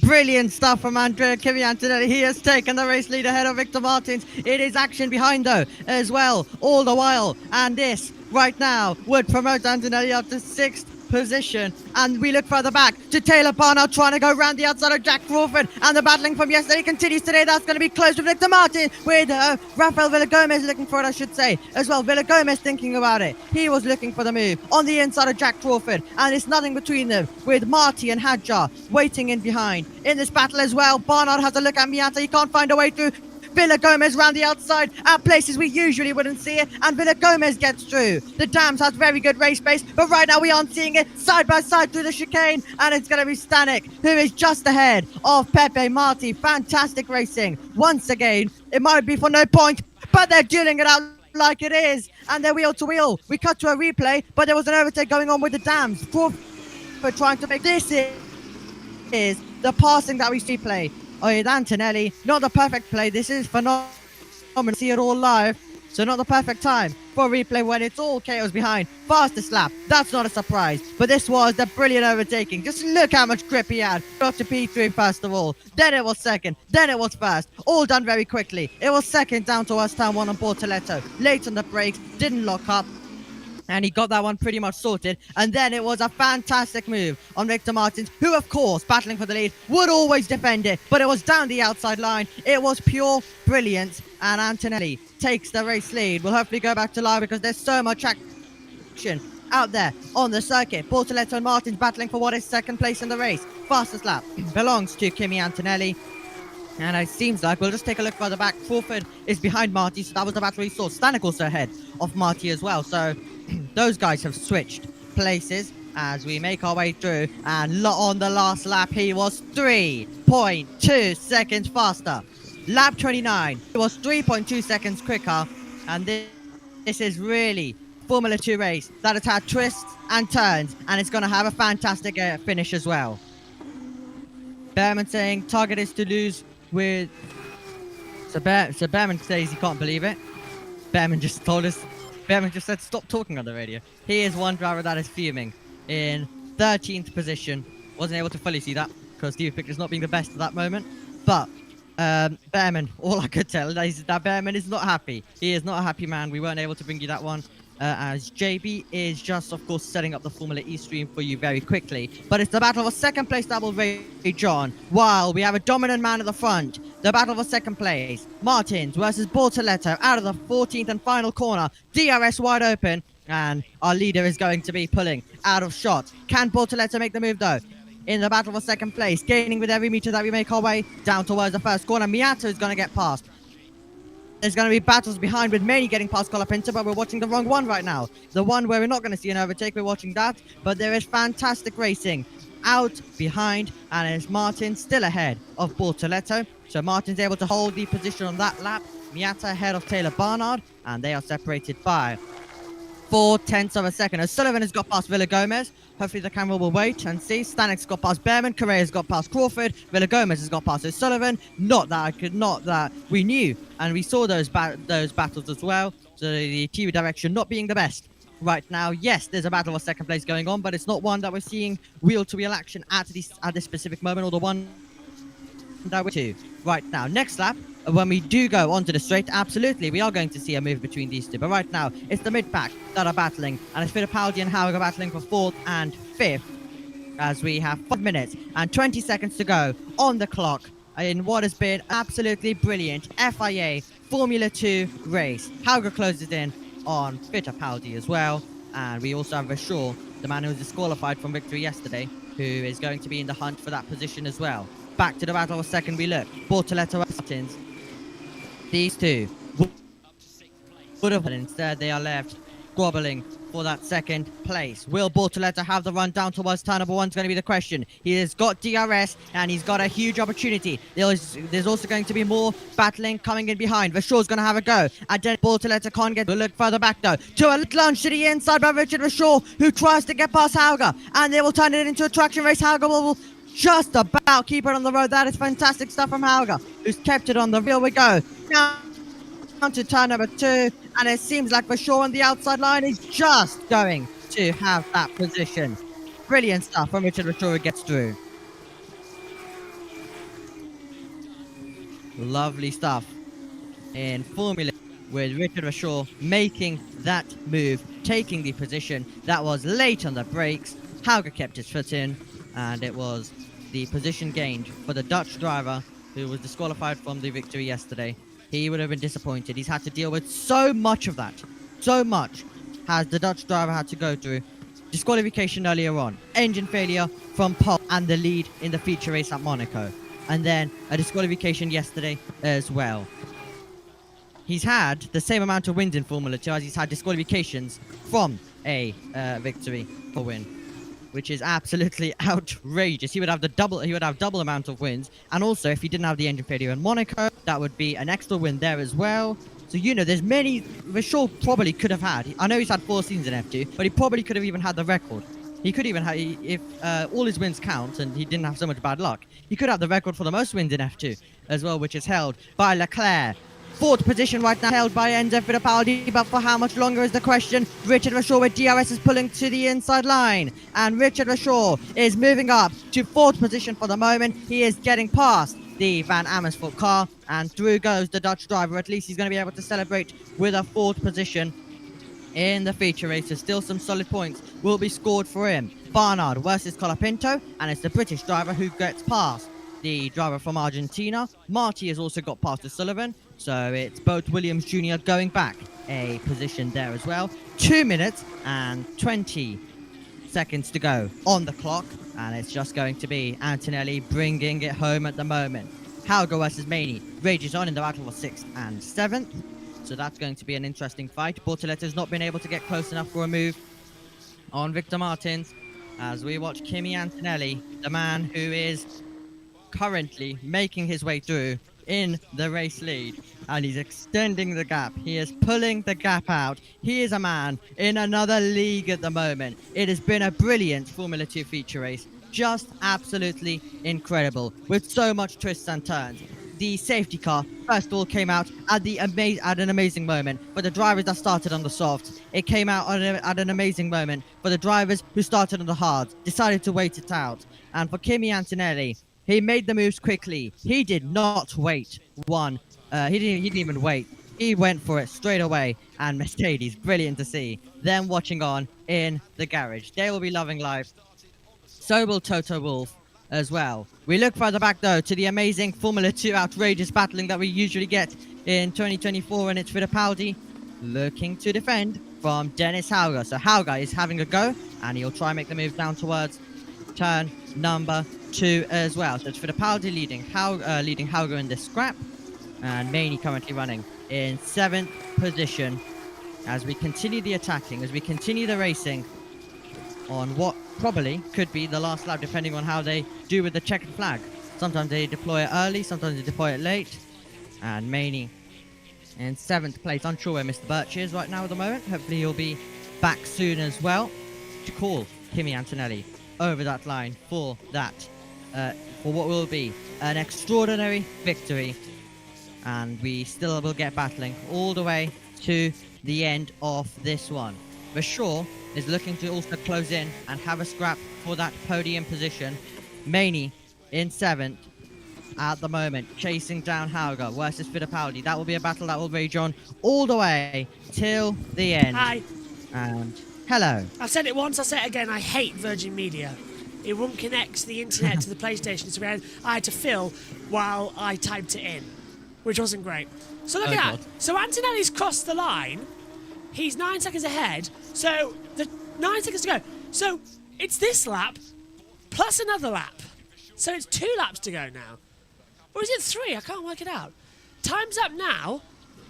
Brilliant stuff from Andrea Kimi Antonelli. He has taken the race lead ahead of Victor Martins. It is action behind though as well all the while, and this right now would promote Antonelli up to 6th position. And we look further back to Taylor Barnard trying to go around the outside of Jack Crawford. And the battling from yesterday continues today. That's going to be close with Victor Martin, with Rafael Villagomez looking for it, I should say. As well, Villagomez thinking about it. He was looking for the move on the inside of Jack Crawford. And it's nothing between them, with Marty and Hadjar waiting in behind. In this battle as well, Barnard has a look at Miata. He can't find a way through. Villagomez round the outside at places we usually wouldn't see it, and Villagomez gets through. The Dams has very good race pace, but right now we aren't seeing it side by side through the chicane, and it's going to be Stanek who is just ahead of Pepe Marti. Fantastic racing once again. It might be for no point, but they're dueling it out like it is, and they're wheel to wheel. We cut to a replay, but there was an overtake going on with the Dams. Crawford trying to make this is the passing that we see play. Oh, it's Antonelli. Not the perfect play. This is phenomenal. See it all live. So not the perfect time for a replay when it's all chaos behind. Fastest lap. That's not a surprise. But this was the brilliant overtaking. Just look how much grip he had. Got to P3 first of all. Then it was second. Then it was first. All done very quickly. It was second down towards turn 1 on Bortoletto. Late on the brakes. Didn't lock up. And he got that one pretty much sorted. And then it was a fantastic move on Victor Martins, who, of course, battling for the lead, would always defend it. But it was down the outside line. It was pure brilliance. And Antonelli takes the race lead. We'll hopefully go back to live because there's so much action out there on the circuit. Bortoletto and Martins battling for what is second place in the race. Fastest lap belongs to Kimi Antonelli. And it seems like, we'll just take a look further back. Crawford is behind Marty, so that was the battle we saw. Stanek also ahead of Marty as well. So those guys have switched places as we make our way through. And on the last lap, he was 3.2 seconds faster. Lap 29, it was 3.2 seconds quicker. And this is really Formula 2 race that has had twists and turns. And it's going to have a fantastic finish as well. Behrman saying target is to lose with... So Behrman says he can't believe it. Behrman just told us... Behrman just said stop talking on the radio. He is one driver that is fuming in 13th position. Wasn't able to fully see that because Stevie Picture's not being the best at that moment. But Behrman, all I could tell is that Behrman is not happy. He is not a happy man. We weren't able to bring you that one. As JB is just, of course, setting up the Formula E stream for you very quickly. But it's the battle for second place that will rage on. While we have a dominant man at the front. The battle for second place. Martins versus Bortoletto out of the 14th and final corner. DRS wide open. And our leader is going to be pulling out of shot. Can Bortoletto make the move, though? In the battle for second place. Gaining with every meter that we make our way down towards the first corner. Miata is going to get past. There's going to be battles behind with many getting past Colapinto, but we're watching the wrong one right now. The one where we're not going to see an overtake, we're watching that. But there is fantastic racing out behind, and it's Martin still ahead of Bortoletto. So Martin's able to hold the position on that lap. Miata ahead of Taylor Barnard, and they are separated by 0.4 of a second. O'Sullivan has got past Villagomez. Hopefully the camera will wait and see. Stanek's got past Behrman. Correa's got past Crawford. Villagomez has got past O'Sullivan. Not that we knew. And we saw those battles as well. So the TV direction not being the best right now. Yes, there's a battle for second place going on, but it's not one that we're seeing wheel-to-wheel action at this specific moment, or the one that we're to right now. Next lap, when we do go onto the straight, absolutely, we are going to see a move between these two. But right now, it's the mid-pack that are battling. And it's Fittipaldi and Hauger battling for 4th and 5th. As we have 5 minutes and 20 seconds to go on the clock in what has been absolutely brilliant FIA Formula 2 race. Hauger closes in on Fittipaldi as well. And we also have Verschoor, the man who was disqualified from victory yesterday, who is going to be in the hunt for that position as well. Back to the battle for second we look. Bortoletto and Martins. These two would have, but instead they are left squabbling for that second place. Will Bortoletto have the run down towards turn number 1 is going to be the question. He has got DRS and he's got a huge opportunity. There's also going to be more battling coming in behind. Verschoor's going to have a go. And then Bortoletto can't get to look further back though. To a lunge to the inside by Richard Verschoor, who tries to get past Hauger. And they will turn it into a traction race. Hauger will just about keep it on the road. That is fantastic stuff from Hauger, who's kept it on the reel. We go now to turn number 2, and it seems like Verschoor on the outside line is just going to have that position. Brilliant stuff from Richard Verschoor, who gets through. Lovely stuff in Formula with Richard Verschoor making that move, taking the position that was late on the brakes. Hauger kept his foot in, and it was the position gained for the Dutch driver who was disqualified from the victory yesterday. He would have been disappointed. He's had to deal with so much of that. So much has the Dutch driver had to go through. Disqualification earlier on, engine failure from Paul, and the lead in the feature race at Monaco. And then a disqualification yesterday as well. He's had the same amount of wins in Formula 2 as he's had disqualifications from a victory for win, which is absolutely outrageous. He would have double amount of wins, and also if he didn't have the engine failure in Monaco, that would be an extra win there as well. So there's many. Rashul probably could have had. I know he's had 4 seasons in F2, but he probably could have even had the record. He could even have, if all his wins count and he didn't have so much bad luck, he could have the record for the most wins in F2 as well, which is held by Leclerc. 4th position right now held by Enzo Fittipaldi, but for how much longer is the question. Richard Rashul with DRS is pulling to the inside line, and Richard Rashul is moving up to 4th position for the moment. He is getting past the Van Amersfoort car, and through goes the Dutch driver. At least he's going to be able to celebrate with a 4th position in the feature race. So still some solid points will be scored for him. Barnard versus Colapinto, and it's the British driver who gets past the driver from Argentina. Marty has also got past O'Sullivan, so it's both Williams Jr. going back a position there as well. 2 minutes and 20 seconds to go on the clock, and it's just going to be Antonelli bringing it home at the moment. Hauger versus Maney rages on in the battle for 6th and 7th, so that's going to be an interesting fight. Bortoletta's not been able to get close enough for a move on Victor Martins, as we watch Kimi Antonelli, the man who is currently making his way through in the race lead, and he's extending the gap. He is pulling the gap out. He is a man in another league at the moment. It has been a brilliant Formula 2 feature race, just absolutely incredible, with so much twists and turns. The safety car first of all came out at an amazing moment for the drivers that started on the softs. It came out at an amazing moment for the drivers who started on the hards, decided to wait it out. And for Kimi Antonelli, he made the moves quickly. He did not wait he didn't even wait. He went for it straight away, and Mercedes, brilliant to see them watching on in the garage. They will be loving life. So will Toto Wolff as well. We look further back though to the amazing Formula 2 outrageous battling that we usually get in 2024, and it's Fittipaldi looking to defend from Dennis Hauger. So Hauger is having a go, and he'll try and make the move down towards turn number 2 as well. So it's Fittipaldi leading Hauger in this scrap, and Maney currently running in 7th position as we continue the attacking, as we continue the racing on what probably could be the last lap, depending on how they do with the checkered flag. Sometimes they deploy it early, sometimes they deploy it late. And Maney in 7th place. Unsure where Mr. Birch is right now at the moment. Hopefully he'll be back soon as well to call Kimi Antonelli over that line for what will be an extraordinary victory. And we still will get battling all the way to the end of this one. Rashul is looking to also close in and have a scrap for that podium position. Maney in 7th at the moment, chasing down Hauger versus Fittipaldi. That will be a battle that will rage on all the way till the end. Hi. And hello. I've said it once, I'll say it again. I hate Virgin Media. It won't connect the internet to the PlayStation, so I had to fill while I typed it in, which wasn't great. So look at that. So Antonelli's crossed the line. He's 9 seconds ahead. So the 9 seconds to go. So it's this lap plus another lap. So it's 2 laps to go now. Or is it 3? I can't work it out. Time's up now.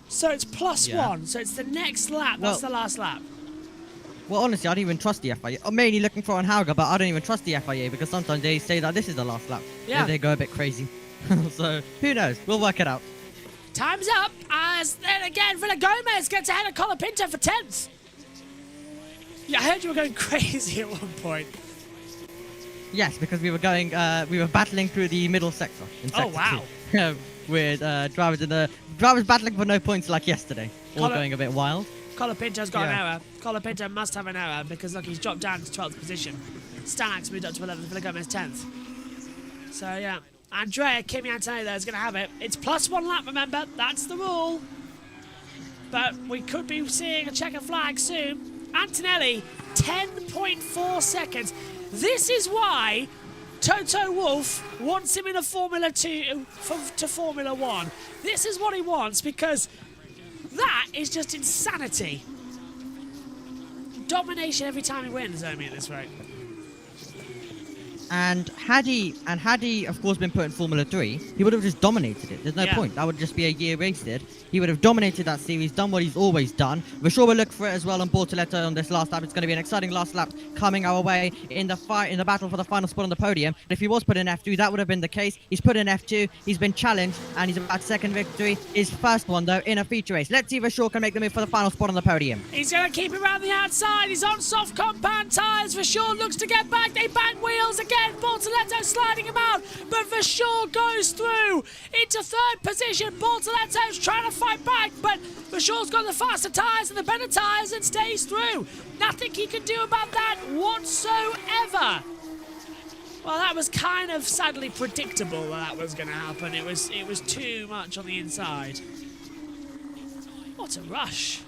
So it's +1. So it's the next lap. That's the last lap. Well, honestly, I don't even trust the FIA. I'm mainly looking for on Hauger, but I don't even trust the FIA because sometimes they say that this is the last lap. Yeah. They go a bit crazy. So who knows? We'll work it out. Time's up as then again Villa Gomez gets ahead of Colapinto for 10th. Yeah, I heard you were going crazy at one point. Yes, because we were battling through the middle sector. In sector 2, with drivers battling for no points like yesterday. All going a bit wild. Colapinto's got an error. Colapinto must have an error because look, he's dropped down to 12th position. Stanax moved up to 11th, Villa Gomez 10th. So yeah. Andrea, Kimi Antonelli there is going to have it. It's +1 lap, remember? That's the rule. But we could be seeing a checker flag soon. Antonelli, 10.4 seconds. This is why Toto Wolff wants him in a Formula 2 to Formula 1. This is what he wants, because that is just insanity. Domination every time he wins, Omi, at this rate. And had he, of course, been put in Formula 3, he would have just dominated it. There's no point. That would just be a year wasted. He would have dominated that series, done what he's always done. We're sure we'll look for it as well on Bortoleto on this last lap. It's going to be an exciting last lap coming our way in the battle for the final spot on the podium. But if he was put in F2, that would have been the case. He's put in F2. He's been challenged, and he's about second victory. His first one, though, in a feature race. Let's see if Verschoor can make the move for the final spot on the podium. He's going to keep it around the outside. He's on soft compound tyres. Verschoor looks to get back. They bang wheels again. Bortoleto sliding him out, but Verschoor goes through into third position. Bortoleto's trying to fight back, but Verschoor's got the faster tyres and the better tyres and stays through. Nothing he can do about that whatsoever. Well, that was kind of sadly predictable that was going to happen. It was too much on the inside. What a rush.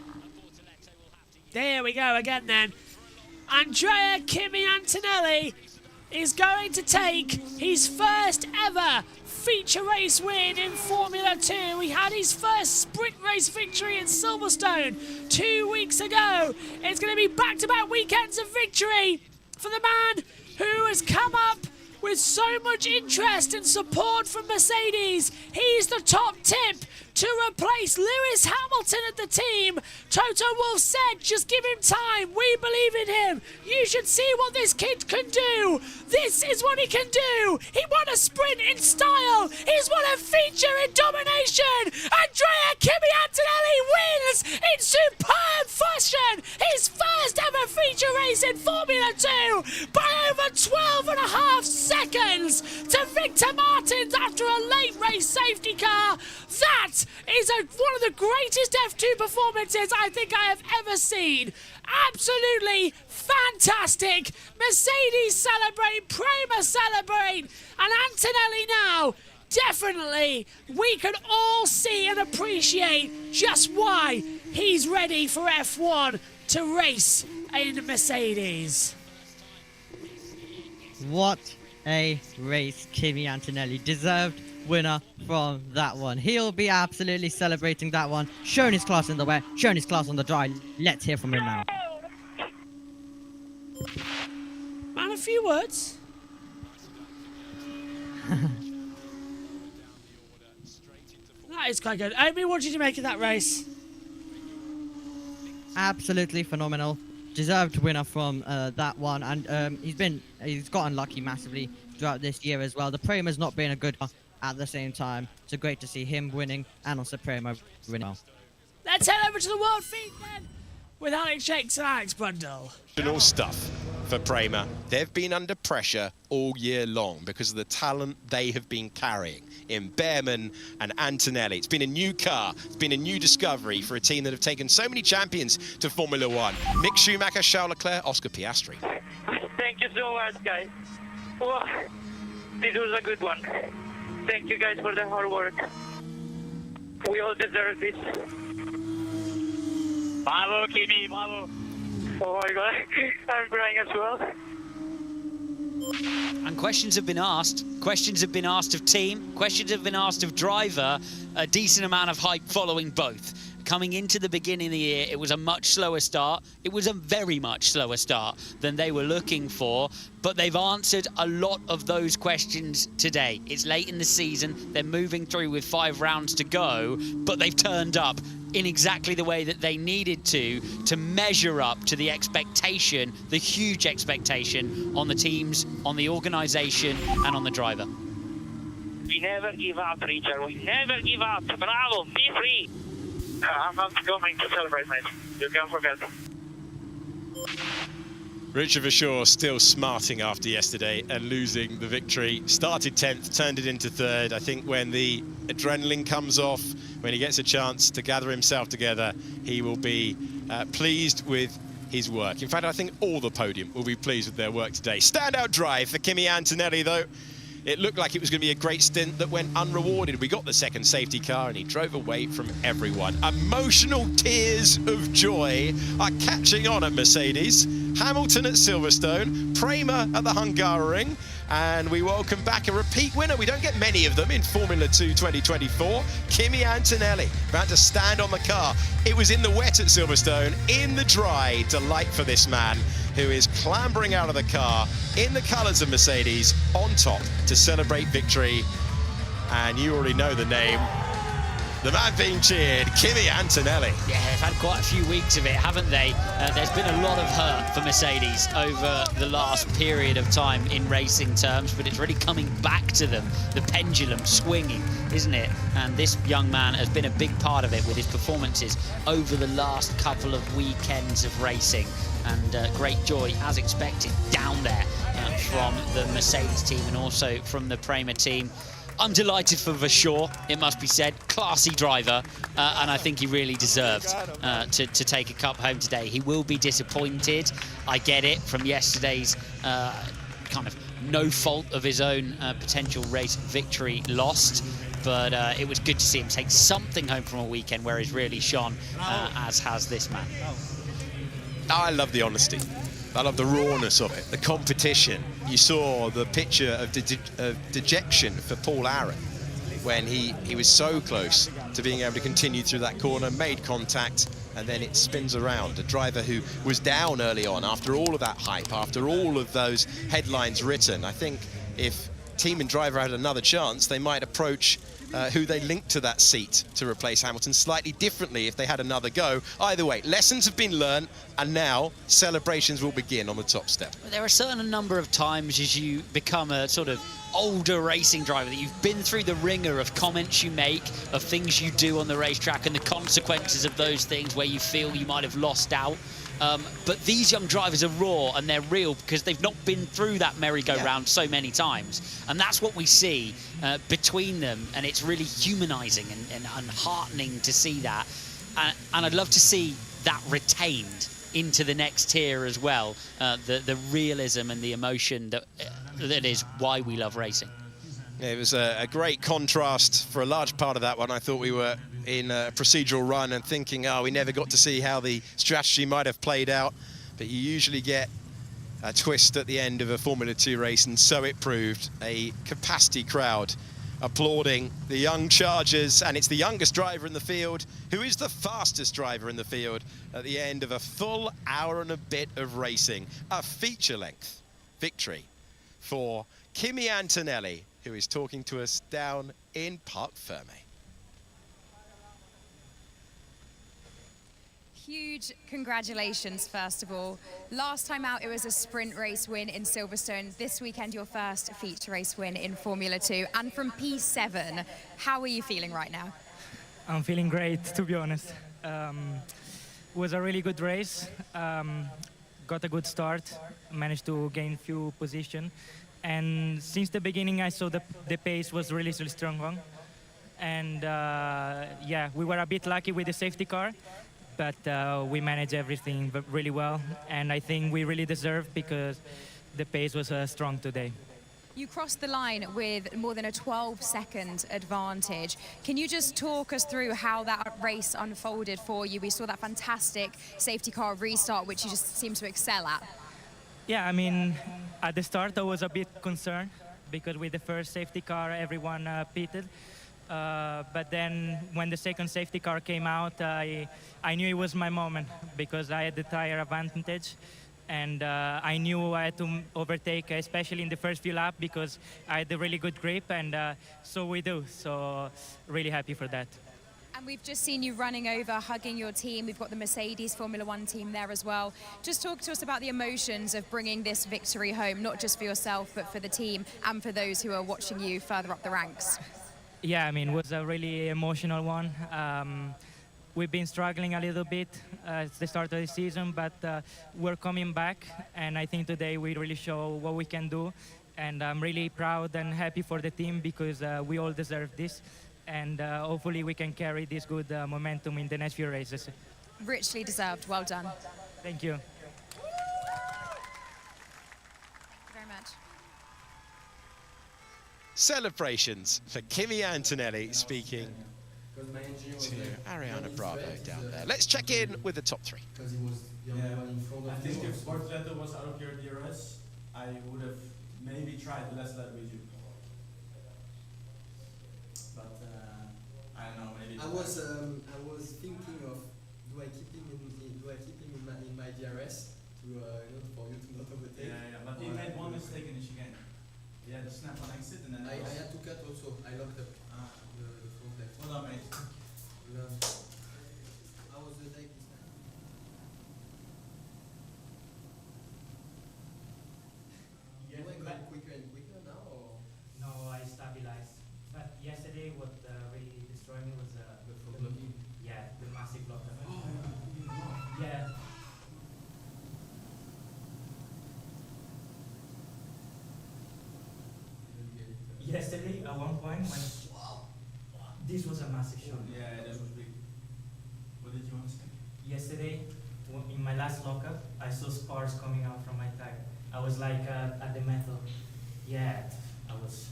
There we go again then. Andrea Kimi Antonelli is going to take his first ever feature race win in Formula 2. He had his first sprint race victory in Silverstone 2 weeks ago. It's going to be back-to-back weekends of victory for the man who has come up with so much interest and support from Mercedes. He's the top tip to replace Lewis Hamilton at the team. Toto Wolff said, just give him time. We believe in him. You should see what this kid can do. This is what he can do. He won a sprint in style. He's won a feature in domination. Andrea Kimi Antonelli wins in superb fashion. His first ever feature race in Formula 2 by over 12.5 seconds to Victor Martins after a late race safety car. That is one of the greatest F2 performances I think I have ever seen. Absolutely fantastic. Mercedes celebrate, Prima celebrate, and Antonelli now. Definitely, we can all see and appreciate just why he's ready for F1 to race in Mercedes. What a race, Kimi Antonelli. Deserved winner from that one. He'll be absolutely celebrating that one. Shown his class in the wet, shown his class on the dry. Let's hear from him now. Man, a few words. That is quite good. Omi, what did you make of that race? Absolutely phenomenal. Deserved winner from that one, and he's got unlucky massively throughout this year as well. The Prima's not been a good one at the same time, so great to see him winning and also Prima winning. Let's head over to the World Feed then with Alex Jakes and Alex Brundle. Stuff for Prima. They've been under pressure all year long because of the talent they have been carrying in Behrman and Antonelli. It's been a new car. It's been a new discovery for a team that have taken so many champions to Formula 1. Mick Schumacher, Charles Leclerc, Oscar Piastri. Thank you so much, guys. Oh, this was a good one. Thank you guys for the hard work. We all deserve this. Bravo, Kimi, bravo. Oh my god, I'm crying as well. And questions have been asked. Questions have been asked of team. Questions have been asked of driver. A decent amount of hype following both. Coming into the beginning of the year, it was a much slower start. It was a very much slower start than they were looking for, but they've answered a lot of those questions today. It's late in the season. They're moving through with 5 rounds to go, but they've turned up in exactly the way that they needed to measure up to the expectation, the huge expectation on the teams, on the organisation, and on the driver. We never give up, Richard. We never give up. Bravo, be free. I'm not going to celebrate, mate. You can't forget. Richard Verschoor still smarting after yesterday and losing the victory. Started 10th, turned it into 3rd. I think when the adrenaline comes off, when he gets a chance to gather himself together, he will be pleased with his work. In fact, I think all the podium will be pleased with their work today. Standout drive for Kimi Antonelli, though. It looked like it was going to be a great stint that went unrewarded. We got the second safety car and he drove away from everyone. Emotional tears of joy are catching on at Mercedes Hamilton at Silverstone, Prema at the Hungaroring, and we welcome back a repeat winner. We don't get many of them in Formula 2 2024. Kimi Antonelli, about to stand on the car. It was in the wet at Silverstone, in the dry. Delight for this man, who is clambering out of the car in the colours of Mercedes, on top to celebrate victory. And you already know the name. The man being cheered, Kimi Antonelli. Yeah, they've had quite a few weeks of it, haven't they? There's been a lot of hurt for Mercedes over the last period of time in racing terms, but it's really coming back to them. The pendulum swinging, isn't it? And this young man has been a big part of it with his performances over the last couple of weekends of racing. And great joy, as expected, down there from the Mercedes team and also from the Prema team. I'm delighted for Vashaw, it must be said. Classy driver, and I think he really deserved to take a cup home today. He will be disappointed, I get it, from yesterday's kind of no fault of his own potential race victory lost. But it was good to see him take something home from a weekend where he's really shone, as has this man. I love the honesty. I love the rawness of it, the competition. You saw the picture of dejection for Paul Aaron when he was so close to being able to continue through that corner, made contact, and then it spins around. A driver who was down early on after all of that hype, after all of those headlines written. I think if team and driver had another chance, they might approach who they linked to that seat to replace Hamilton slightly differently if they had another go. Either way, lessons have been learned, and now celebrations will begin on the top step. There are a certain number of times as you become a sort of older racing driver that you've been through the ringer of comments you make, of things you do on the racetrack and the consequences of those things where you feel you might have lost out. But these young drivers are raw and they're real because they've not been through that merry-go-round so many times. And that's what we see between them, and it's really humanising and heartening to see that. And I'd love to see that retained into the next tier as well, the realism and the emotion that is why we love racing. It was a great contrast for a large part of that one. I thought we were in a procedural run and thinking, oh, we never got to see how the strategy might have played out. But you usually get a twist at the end of a Formula 2 race, and so it proved. A capacity crowd applauding the young Chargers, and it's the youngest driver in the field who is the fastest driver in the field at the end of a full hour and a bit of racing. A feature-length victory for Kimi Antonelli, who is talking to us down in Parc Ferme. Huge congratulations, first of all. Last time out, it was a sprint race win in Silverstone. This weekend, your first feature race win in Formula 2. And from P7, how are you feeling right now? I'm feeling great, to be honest. It was a really good race. Got a good start, managed to gain few positions. And since the beginning, I saw the pace was really strong. And yeah, we were a bit lucky with the safety car, but we managed everything really well. And I think we really deserved because the pace was strong today. You crossed the line with more than a 12-second advantage. Can you just talk us through how that race unfolded for you? We saw that fantastic safety car restart, which you just seem to excel at. Yeah, I mean, at the start I was a bit concerned because with the first safety car everyone pitted. But then when the second safety car came out, I knew it was my moment because I had the tire advantage. And I knew I had to overtake, especially in the first few laps, because I had a really good grip, and so we do. So really happy for that. And we've just seen you running over, hugging your team. We've got the Mercedes Formula 1 team there as well. Just talk to us about the emotions of bringing this victory home, not just for yourself, but for the team and for those who are watching you further up the ranks. Yeah, I mean, it was a really emotional one. We've been struggling a little bit at the start of the season, but we're coming back, and I think today we really show what we can do. And I'm really proud and happy for the team because we all deserve this. And hopefully we can carry this good momentum in the next few races. Richly deserved. Well done. Thank you. Thank you very much. Celebrations for Kimi Antonelli speaking to Ariana Bravo down there. Let's check in with the top three. I think if Sportletter was out of your DRS, I would have maybe tried less lap with you. But I don't know, maybe. I was thinking of do I keep him in my DRS to for you to not overtake. Yeah, but he made one mistake in the chicane. He had a snap on exit and then I had to cut also. I locked up the front left. Well done, mate. How was the take this time? You are going quicker and quicker now, or? No, I stabilized. But yesterday, what really destroyed me was the massive block. Yeah. Yesterday, at one point, when this was a massive shot. Yeah, that was big. What did you want to say? Yesterday, in my last lockup, I saw spars coming out from my tire. I was like at the metal. Yeah, I was.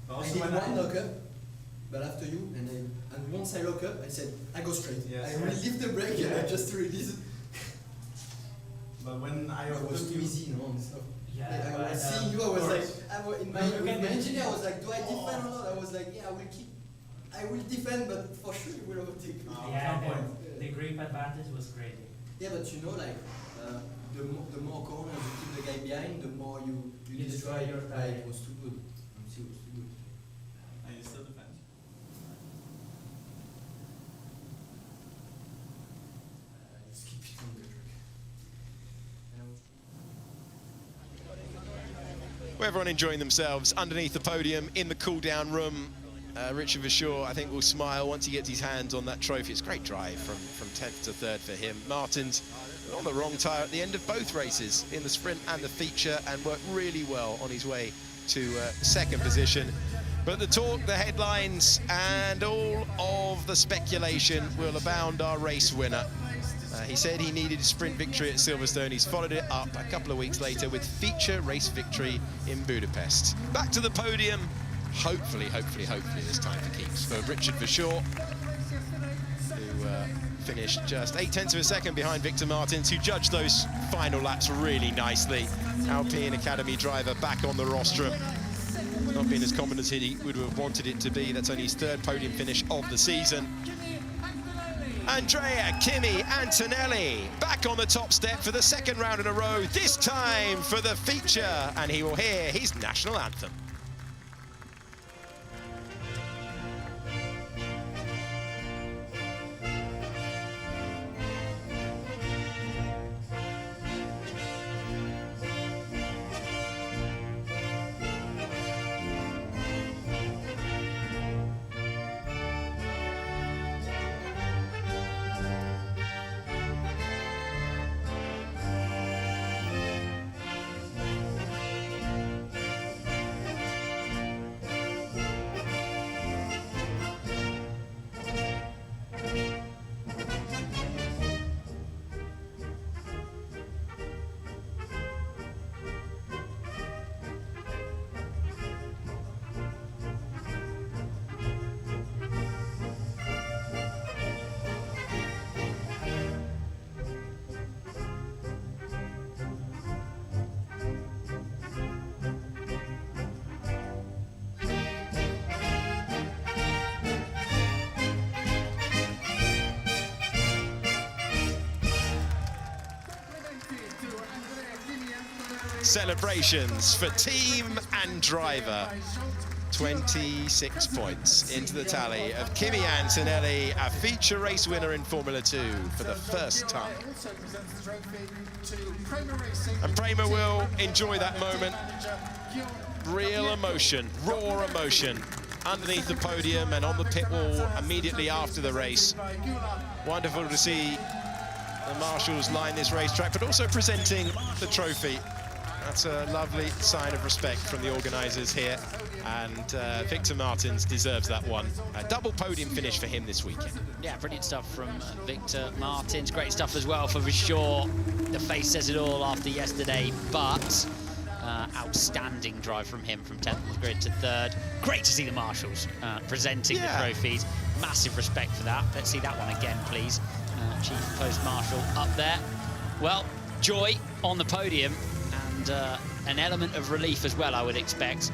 I did one lockup, but after you, and once I lock up, I said, I go straight. Yes, I relieve the brake and I just release it. But when I It was too easy, no? So Yeah, I was seeing you, I was like, with my engineer, I was like, do I defend or not? I was like, yeah, I will defend, but for sure you will overtake me. The grip advantage was great. Yeah, but you know, like, the more corners you keep the guy behind, the more you destroy your tire. It was too good. It was too good. And you still defend? Just keep it on the track. Everyone enjoying themselves underneath the podium in the cool-down room. Richard Verschoor, I think, will smile once he gets his hands on that trophy. It's a great drive from 10th to 3rd for him. Martin's on the wrong tyre at the end of both races, in the sprint and the feature, and worked really well on his way to second position. But the talk, the headlines, and all of the speculation will abound our race winner. He said he needed a sprint victory at Silverstone. He's followed it up a couple of weeks later with feature race victory in Budapest. Back to the podium, hopefully this time for keeps for Richard Verschoor, who finished just 0.8 of a second behind Victor Martins, who judged those final laps really nicely. Alpine Academy driver back on the rostrum. Not being as confident as he would have wanted it to be. That's only his 3rd podium finish of the season. Andrea Kimi Antonelli back on the top step for the 2nd round in a row, this time for the feature, and he will hear his national anthem. Celebrations for team and driver. 26 points into the tally of Kimi Antonelli, a feature race winner in Formula 2 for the first time. And Prema will enjoy that moment. Real emotion, raw emotion, underneath the podium and on the pit wall immediately after the race. Wonderful to see the marshals line this racetrack, but also presenting the trophy. That's a lovely sign of respect from the organisers here, and Victor Martins deserves that one. A double podium finish for him this weekend. Yeah, brilliant stuff from Victor Martins. Great stuff as well for Verschoor. The face says it all after yesterday, but outstanding drive from him from 10th on the grid to 3rd. Great to see the marshals presenting the trophies. Massive respect for that. Let's see that one again, please. Chief Post Marshal up there. Well, joy on the podium and an element of relief as well, I would expect.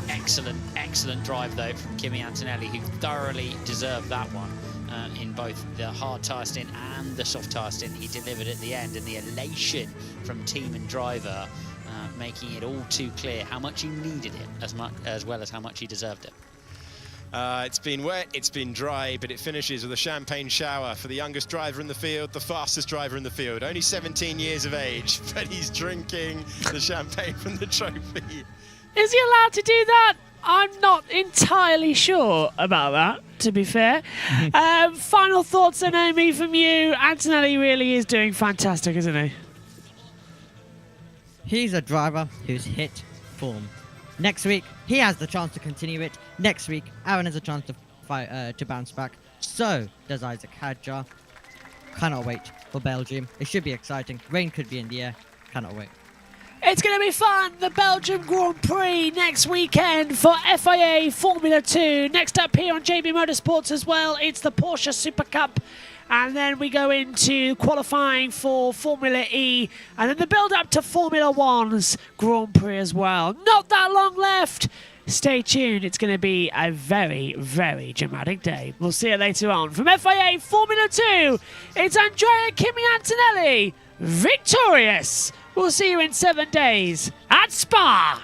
Excellent drive, though, from Kimi Antonelli, who thoroughly deserved that one in both the hard tyre stint and the soft tyre stint he delivered at the end, and the elation from team and driver, making it all too clear how much he needed it as well as how much he deserved it. It's been wet, it's been dry, but it finishes with a champagne shower for the youngest driver in the field, the fastest driver in the field. Only 17 years of age, but he's drinking the champagne from the trophy. Is he allowed to do that? I'm not entirely sure about that, to be fair. Final thoughts then, Amy, from you. Antonelli really is doing fantastic, isn't he? He's a driver who's hit form. Next week, he has the chance to continue it. Next week, Aaron has a chance to fight, to bounce back. So does Isaac Hadjar. Cannot wait for Belgium. It should be exciting. Rain could be in the air. Cannot wait. It's going to be fun. The Belgium Grand Prix next weekend for FIA Formula 2. Next up here on JBMotorsports as well, it's the Porsche Super Cup. And then we go into qualifying for Formula E. And then the build-up to Formula 1's Grand Prix as well. Not that long left. Stay tuned. It's going to be a very, very dramatic day. We'll see you later on. From FIA Formula 2, it's Andrea Kimi Antonelli, victorious. We'll see you in 7 days at Spa.